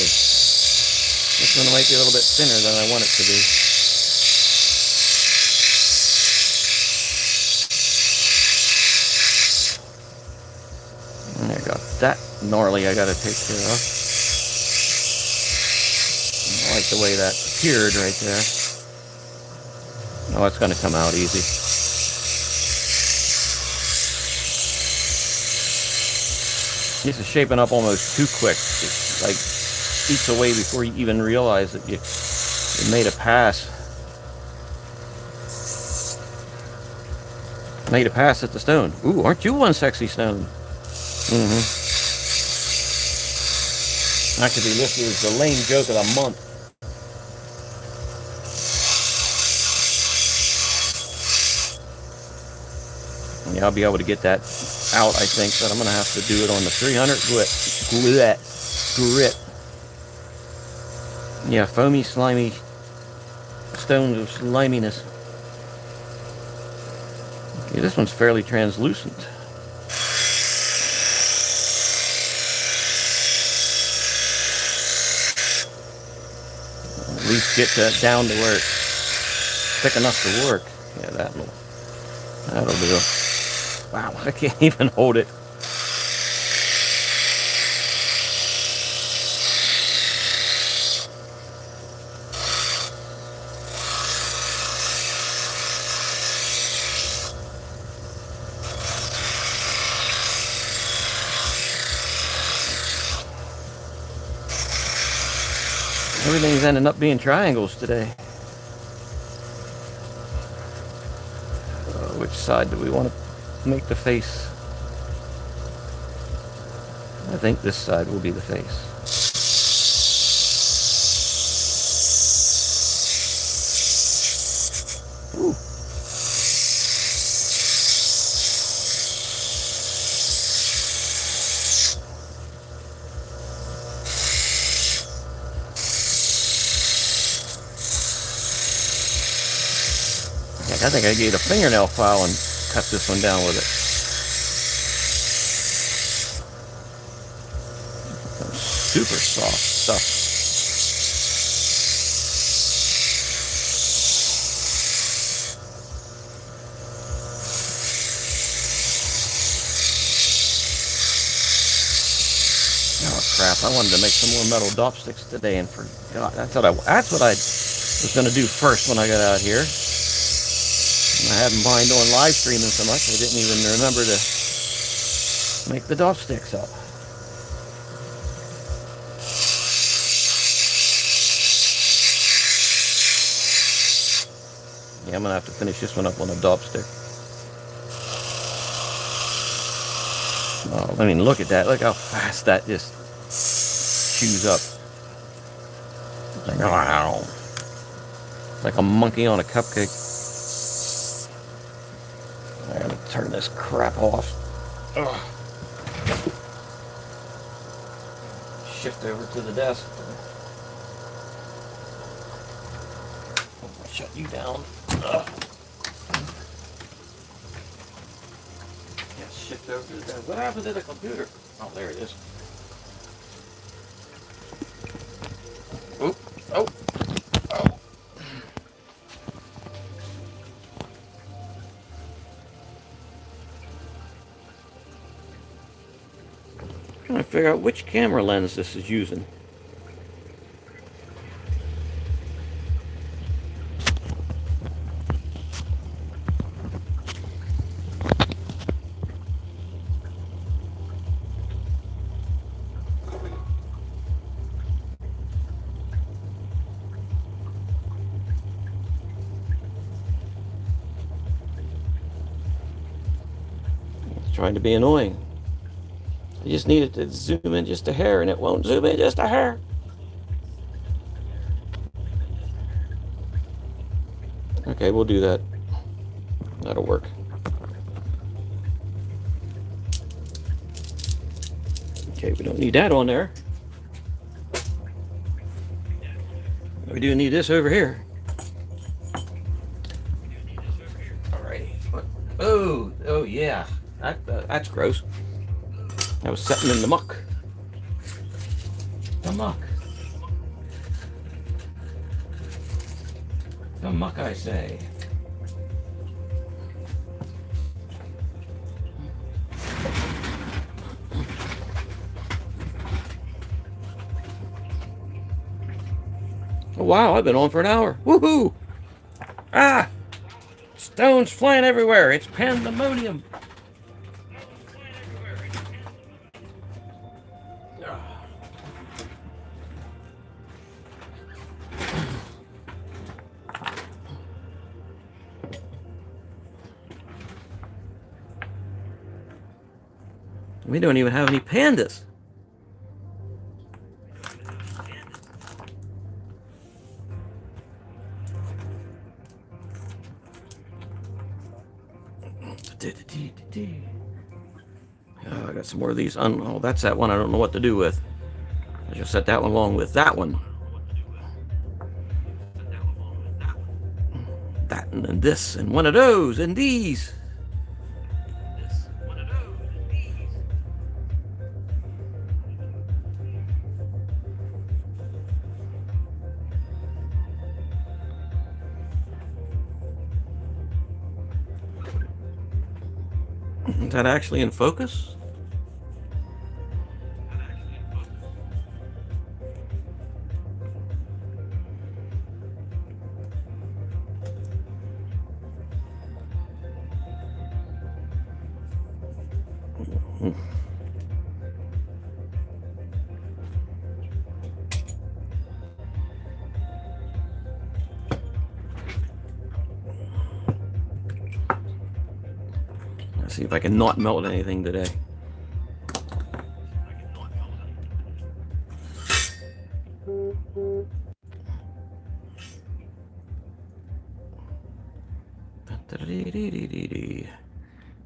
A: This one might be a little bit thinner than I want it to be. And I got that gnarly I gotta take care of. I like the way that appeared right there. Oh, it's gonna come out easy. This is shaping up almost too quick. It's like eats away before you even realize that you made a pass. Made a pass at the stone. Ooh, aren't you one sexy stone? That could be listed as the lame joke of the month. Yeah, I'll be able to get that out, I think, but I'm going to have to do it on the 300 grit. Yeah, foamy, slimy stones of sliminess. Okay, this one's fairly translucent. At least get that down to where it's thick enough to work. Yeah, that'll do. Wow, I can't even hold it. Everything's ending up being triangles today. Which side do we want to make the face? I think this side will be the face. Ooh. I think I gave a fingernail file and cut this one down with it. Super soft stuff. Oh crap, I wanted to make some more metal dop sticks today and forgot. That's what I was going to do first when I got out here. I haven't mind on live streaming so much, I didn't even remember to make the dop sticks up. Yeah, I'm going to have to finish this one up on a dop stick. Oh, I mean, look at that. Look how fast that just chews up. Like, wow. Like a monkey on a cupcake. I gotta turn this crap off. Ugh. Shift over to the desk. Shut you down. Ugh. Yeah, shift over to the desk. What happened to the computer? Oh, there it is. Oh, oh, oh. I'm trying to figure out which camera lens this is using. Trying to be annoying. I just needed to zoom in just a hair and it won't zoom in just a hair. Okay, we'll do that. That'll work. Okay, we don't need that on there. We do need this over here. Alrighty. Oh yeah. That's gross. I was setting in the muck. The muck. The muck, I say. Oh, wow, I've been on for an hour. Woohoo! Ah! Stones flying everywhere. It's pandemonium. We don't even have any pandas. Oh, I got some more of these. Oh, that's that one I don't know what to do with. I just set that one along with that one. That and then this and one of those and these. Is that actually in focus? Let's see if I can not melt anything today.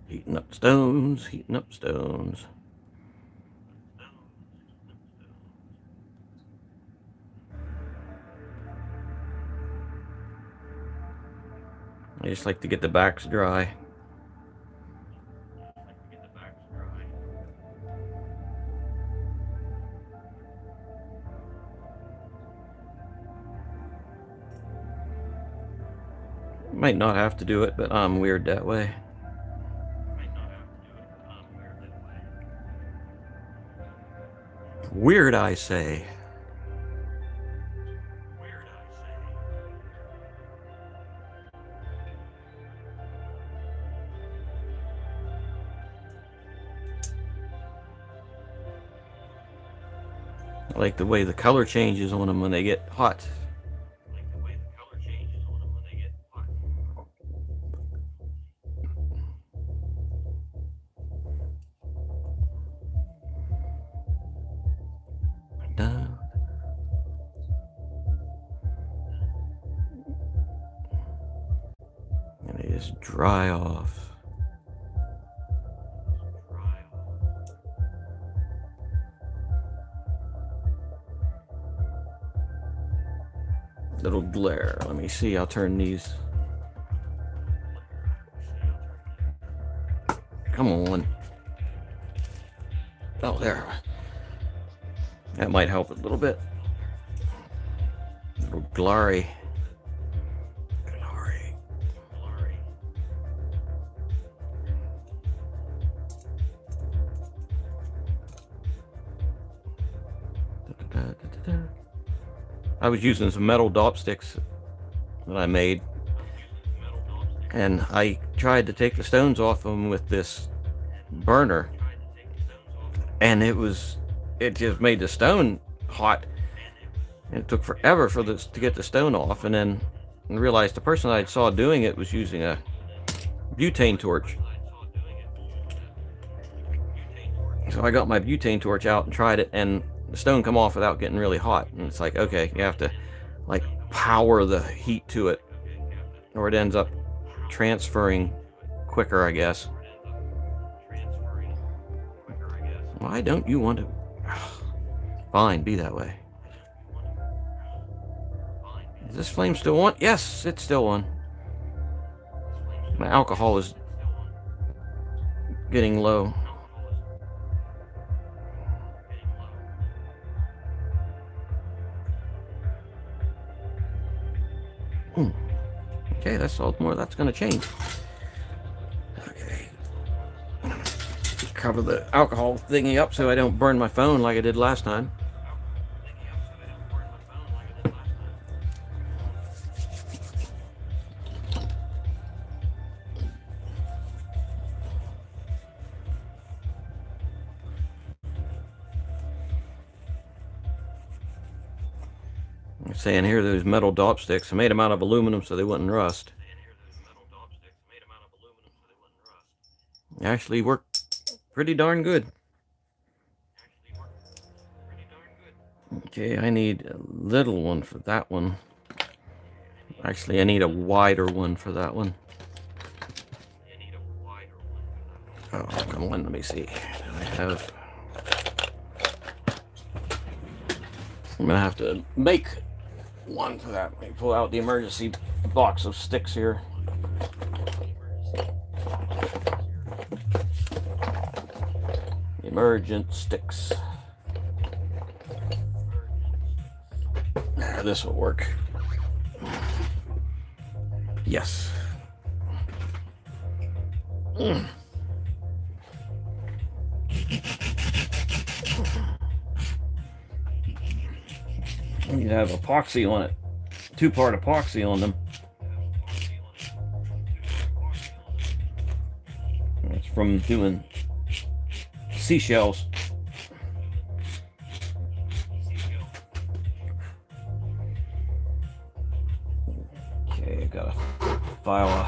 A: Heating up stones, heating up stones. I just like to get the backs dry. Might not have to do it, but I'm weird that way. Weird, I say. I like the way the color changes on them when they get hot. And they just dry off. Little glare. Let me see. I'll turn these. Come on. Oh, there. That might help a little bit. Little glary. I was using some metal dop sticks that I made, and I tried to take the stones off them with this burner, and it just made the stone hot, and it took forever for this to get the stone off. And then I realized the person I saw doing it was using a butane torch. So I got my butane torch out and tried it, and the stone come off without getting really hot. And it's like, okay, you have to like power the heat to it, or it ends up transferring quicker, I guess. Why don't you want to? Fine, be that way. Is this flame still on? Yes, it's still on. My alcohol is getting low. Okay, that's all more that's going to change. Okay. Cover the alcohol thingy up so I don't burn my phone like I did last time. I'm saying here those metal dop sticks. I made them out of aluminum so they wouldn't rust. Actually worked pretty darn good. Okay, I need a little one for that one. Actually, I need a wider one for that one. Oh, come on, let me see. I have... I'm gonna have to make one for that. Let me pull out the emergency box of sticks here. Emergent sticks. This will work. Yes. You have epoxy on it. 2-part epoxy on them. It's from doing seashells. Okay, I gotta file a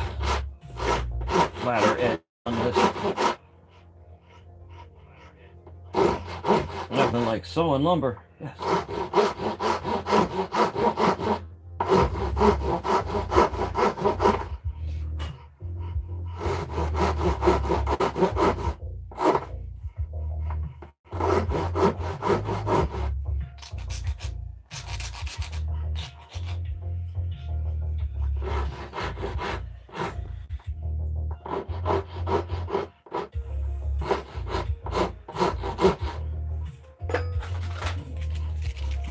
A: flatter edge on this. Nothing like sewing lumber. Yes.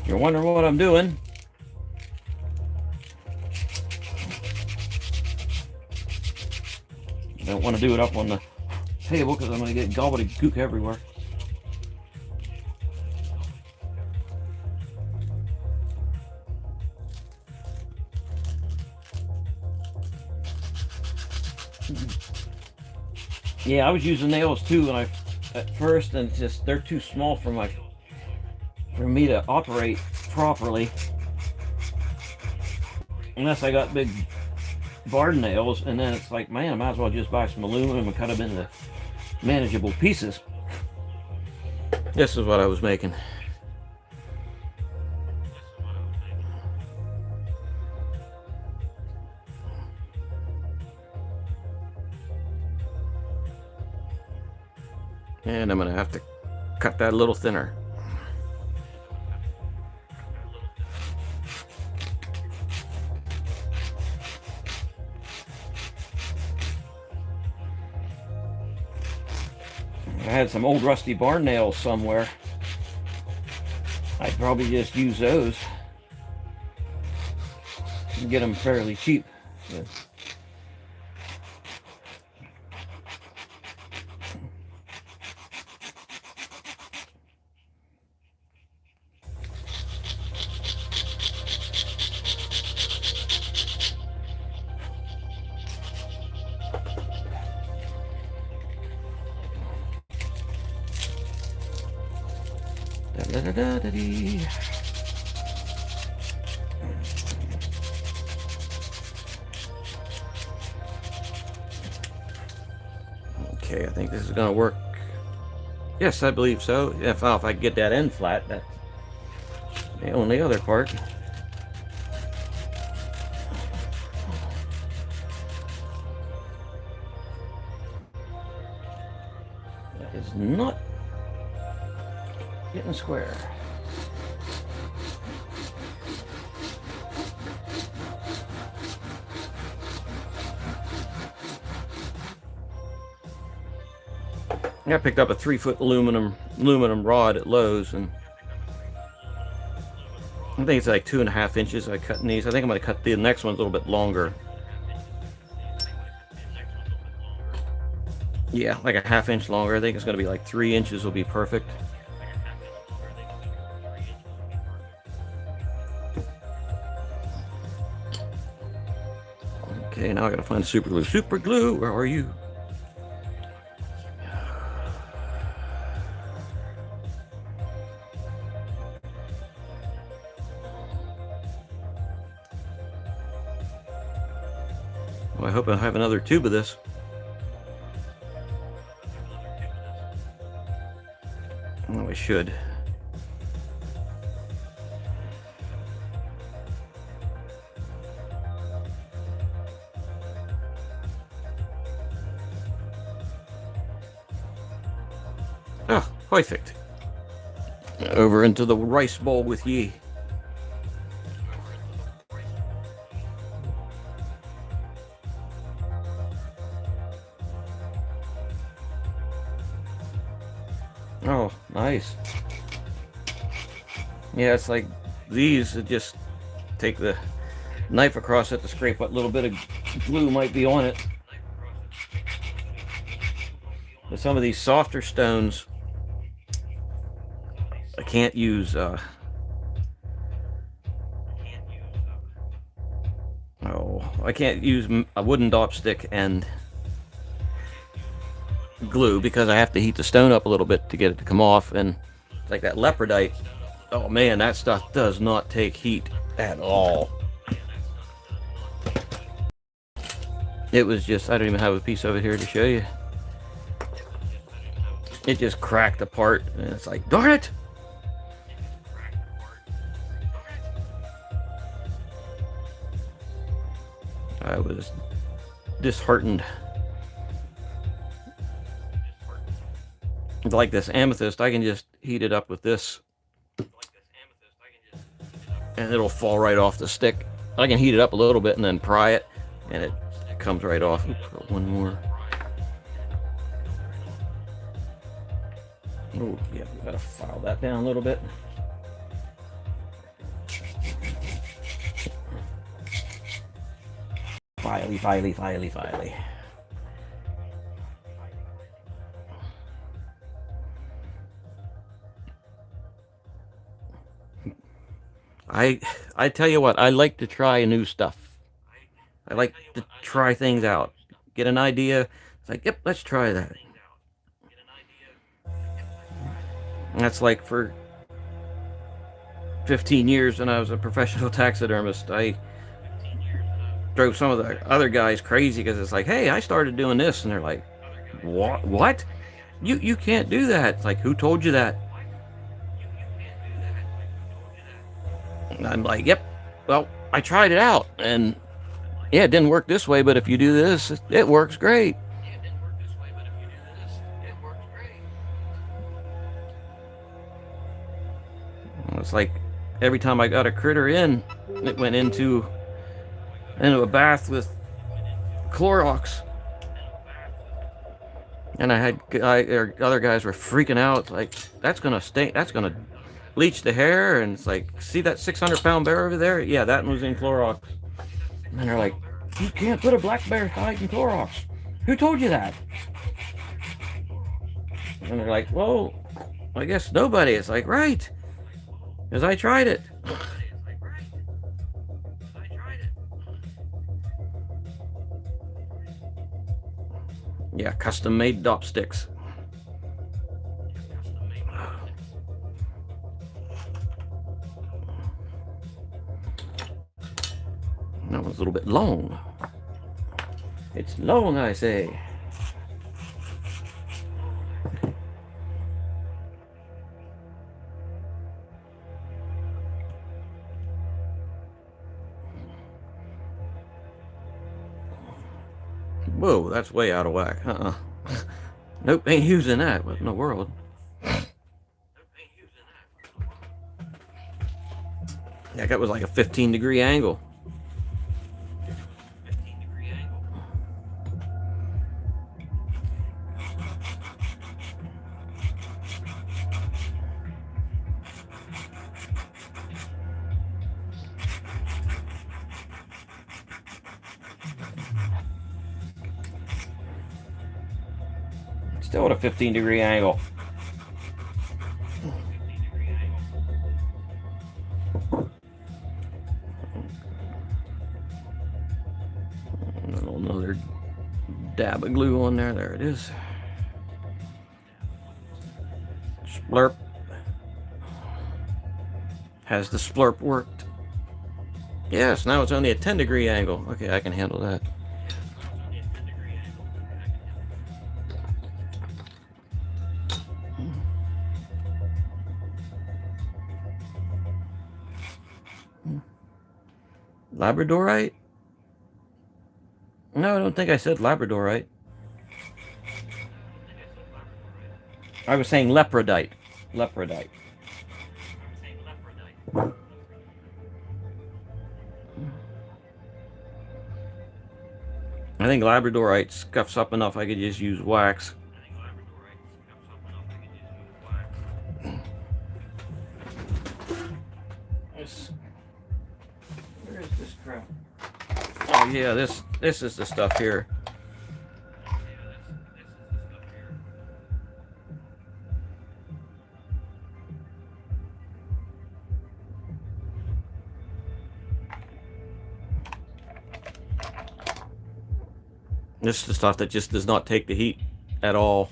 A: You're wondering what I'm doing? I don't want to do it up on the table because I'm going to get gobbledygook everywhere. Yeah, I was using nails too at first, and just they're too small for me to operate properly. Unless I got big barn nails, and then it's like, man, I might as well just buy some aluminum and cut them into manageable pieces. This is what I was making. And I'm gonna have to cut that a little thinner. I had some old rusty barn nails somewhere. I'd probably just use those and get them fairly cheap. Yeah. Da-da-da-da-dee. Okay, I think this is gonna work. Yes, I believe so. If I get that end flat, that's the only other part. That is not getting square. I picked up a 3-foot aluminum rod at Lowe's, and I think it's like 2.5 inches. I cut in these. I think I'm going to cut the next one a little bit longer. Yeah, like a 1/2 inch longer. I think it's going to be like 3 inches will be perfect. Okay, now I gotta find super glue. Super glue, where are you? Well, I hope I have another tube of this. Oh, I should. Perfect. Over into the rice bowl with ye. Oh, nice. Yeah, it's like these, just take the knife across it to scrape what little bit of glue might be on it. But some of these softer stones, I can't use I can't use a wooden dopstick and glue because I have to heat the stone up a little bit to get it to come off. And like that leopardite, oh man, that stuff does not take heat at all. It was just, I don't even have a piece of it here to show you. It just cracked apart, and it's like, darn it! I was disheartened. Like this amethyst, I can just heat it up with this, and it'll fall right off the stick. I can heat it up a little bit and then pry it, and it comes right off. Oops, one more. Oh, yeah, we gotta file that down a little bit. Filey. I tell you what, I like to try new stuff. I like to try things out. Get an idea. It's like, yep, let's try that. And that's like for 15 years when I was a professional taxidermist. I drove some of the other guys crazy because it's like, hey, I started doing this, and they're like, what? You can't do that. It's like, who told you that? And I'm like, yep, well, I tried it out, and yeah, it didn't work this way, but if you do this, it works great. It's like every time I got a critter in, it went into a bath with Clorox. And I had other guys were freaking out, like, that's gonna stink, that's gonna bleach the hair. And it's like, see that 600-pound bear over there? Yeah, that one was in Clorox. And they're like, you can't put a black bear hide in Clorox. Who told you that? And they're like, well, I guess nobody. It's like, right, because I tried it. Yeah, custom-made dopsticks. That one's a little bit long. It's long, I say. Whoa, that's way out of whack. Nope, ain't using that. What in the world? Yeah, that was like a 15-degree angle. Still at a 15-degree angle. Another dab of glue on there. There it is. Splurp. Has the splurp worked? Yes, now it's only a 10-degree angle. Okay, I can handle that. Labradorite? No, I don't think I said Labradorite. I was saying leopardite. Leopardite. I think labradorite scuffs up enough I could just use wax. Where is this crap? Oh yeah, this is the stuff here. This is the stuff that just does not take the heat at all.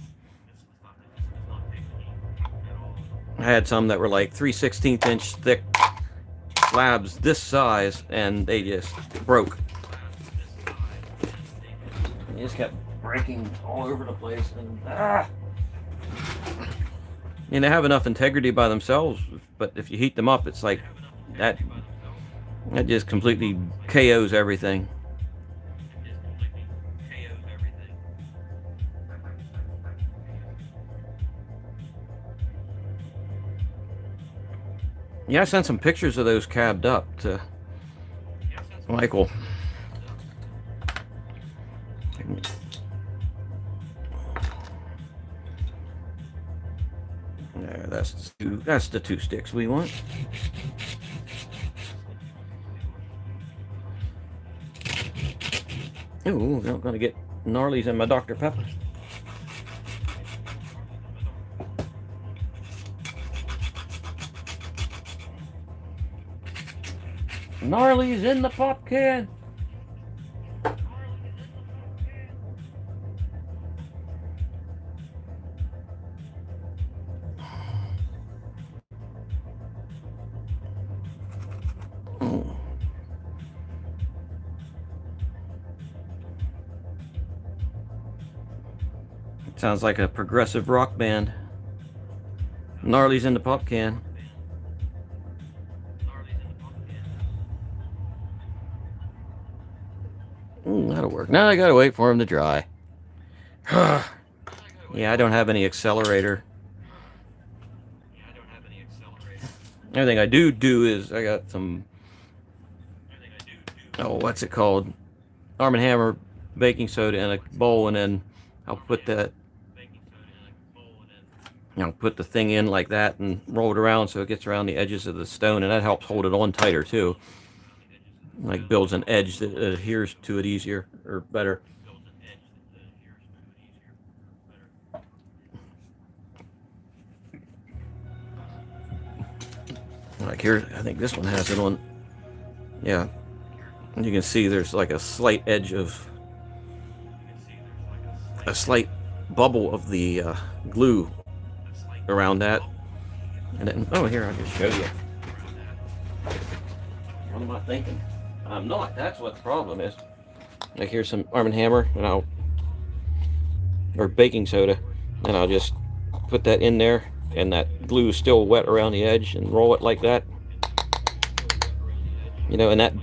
A: I had some that were like 3/16 inch thick slabs this size, and they just broke. They just kept breaking all over the place, and they have enough integrity by themselves, but if you heat them up, it's like that just completely KOs everything. Yeah, I sent some pictures of those cabbed up to Michael. There, that's the two sticks we want. Ooh, I'm gonna get gnarlies in my Dr. Pepper. Gnarlies in the pop can. Sounds like a progressive rock band. Gnarlies in the pop can. That'll work. Now I gotta wait for him to dry. Yeah, I don't have any accelerator. Everything I do is I got some, oh, what's it called? Arm & Hammer baking soda in a bowl, and then I'll put that, put the thing in like that and roll it around so it gets around the edges of the stone, and that helps hold it on tighter too. Like builds an edge that adheres to it easier or better. Like here, I think this one has it on. Yeah, and you can see there's like a slight edge of, a slight bubble of the glue around that. And then, oh, here, I'll just show you. What am I thinking? I'm not. That's what the problem is. Like here's some Arm & Hammer, and or baking soda, and I'll just put that in there, and that glue is still wet around the edge, and roll it like that. And that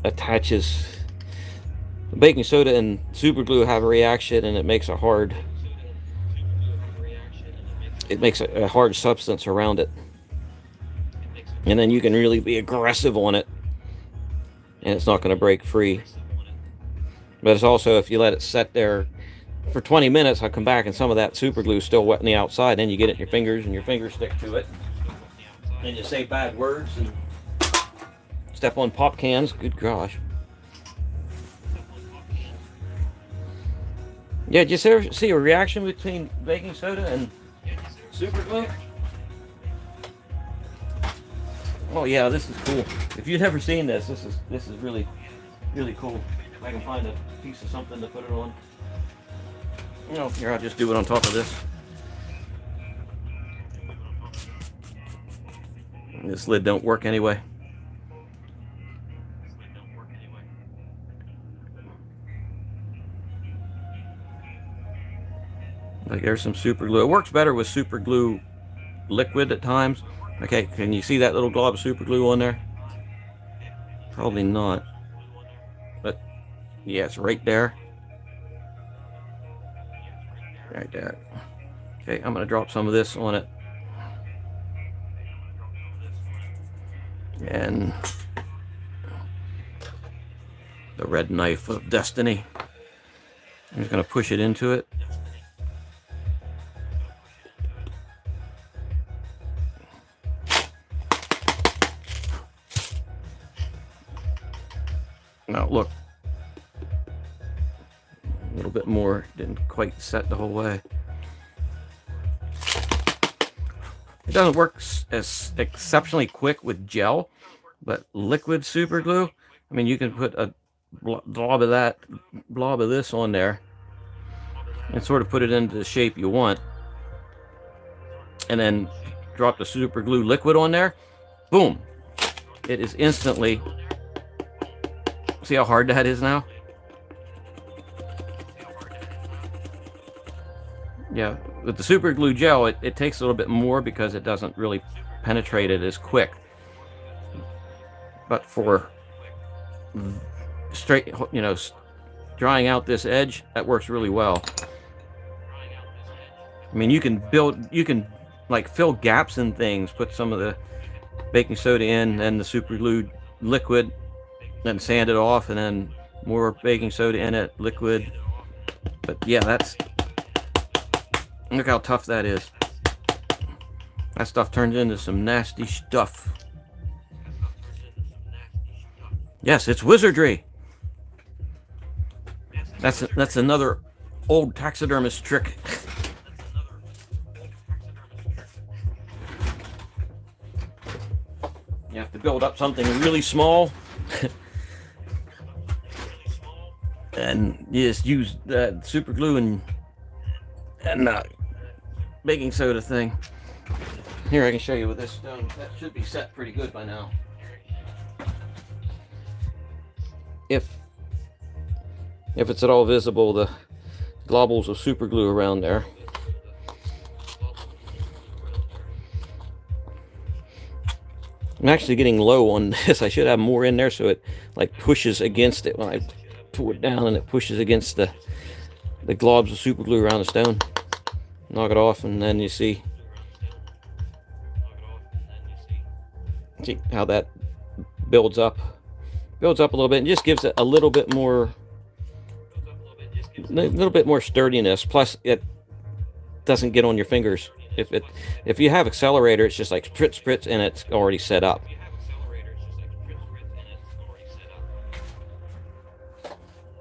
A: attaches. The baking soda and super glue have a reaction, and it makes a hard substance around it. And then you can really be aggressive on it, and it's not going to break free. But it's also, if you let it set there for 20 minutes, I'll come back and some of that super glue is still wet on the outside. Then you get it in your fingers, and your fingers stick to it. And you say bad words and step on pop cans. Good gosh. Yeah, did you ever see a reaction between baking soda and super glue? Oh yeah, this is cool. If you've never seen this, this is really, really cool. If I can find a piece of something to put it on. Here, I'll just do it on top of this. This lid don't work anyway. Like there's some super glue. It works better with super glue liquid at times. Okay, can you see that little glob of super glue on there? Probably not. But yeah, it's right there. Right there. Okay, I'm going to drop some of this on it. And the red knife of destiny. I'm just going to push it into it. Now look, a little bit more, didn't quite set the whole way. It doesn't work as exceptionally quick with gel, but liquid super glue, I mean, you can put a blob of this on there and sort of put it into the shape you want, and then drop the super glue liquid on there, boom, it is instantly, see how hard that is now? Yeah, with the super glue gel, it takes a little bit more because it doesn't really penetrate it as quick. But for straight, you know, drying out this edge, that works really well. I mean, you can like fill gaps in things, put some of the baking soda in, and the super glue liquid, then sand it off, and then more baking soda in it, liquid. But yeah, look how tough that is. That stuff turns into some nasty stuff. Yes, it's wizardry. That's another old taxidermist trick. You have to build up something really small and you just use that super glue and baking soda thing. Here, I can show you with this stone. That should be set pretty good by now. If it's at all visible, the globbles of super glue around there. I'm actually getting low on this. I should have more in there so it like pushes against it when I pull it down, and it pushes against the globs of super glue around the stone. Knock it off, and then you see how that builds up a little bit, and just gives it a little bit more sturdiness. Plus, it doesn't get on your fingers. If you have accelerator, it's just like spritz, and it's already set up.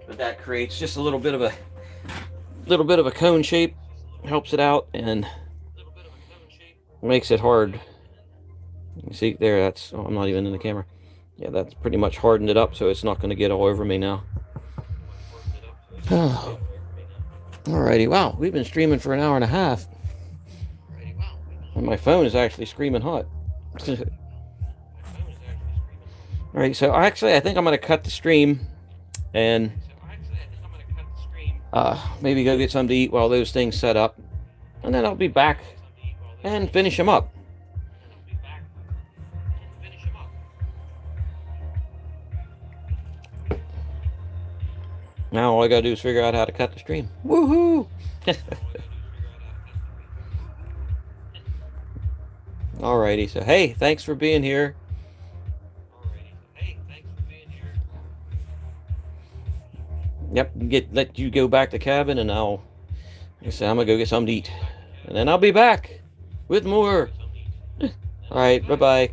A: But that creates just a little bit of a cone shape, helps it out, and makes it hard. You see there, that's, oh, I'm not even in the camera. Yeah, that's pretty much hardened it up, so it's not going to get all over me now. Oh. Alrighty, wow, we've been streaming for an hour and a half. And my phone is actually screaming hot. Alright, so actually I think I'm going to cut the stream and maybe go get something to eat while those things set up. And then I'll be back and finish them up. Now all I gotta do is figure out how to cut the stream. Woohoo! Alrighty, so hey, thanks for being here. Yep, let you go back to cabin, and like I said, I'm gonna go get something to eat, and then I'll be back with more. All right, bye bye.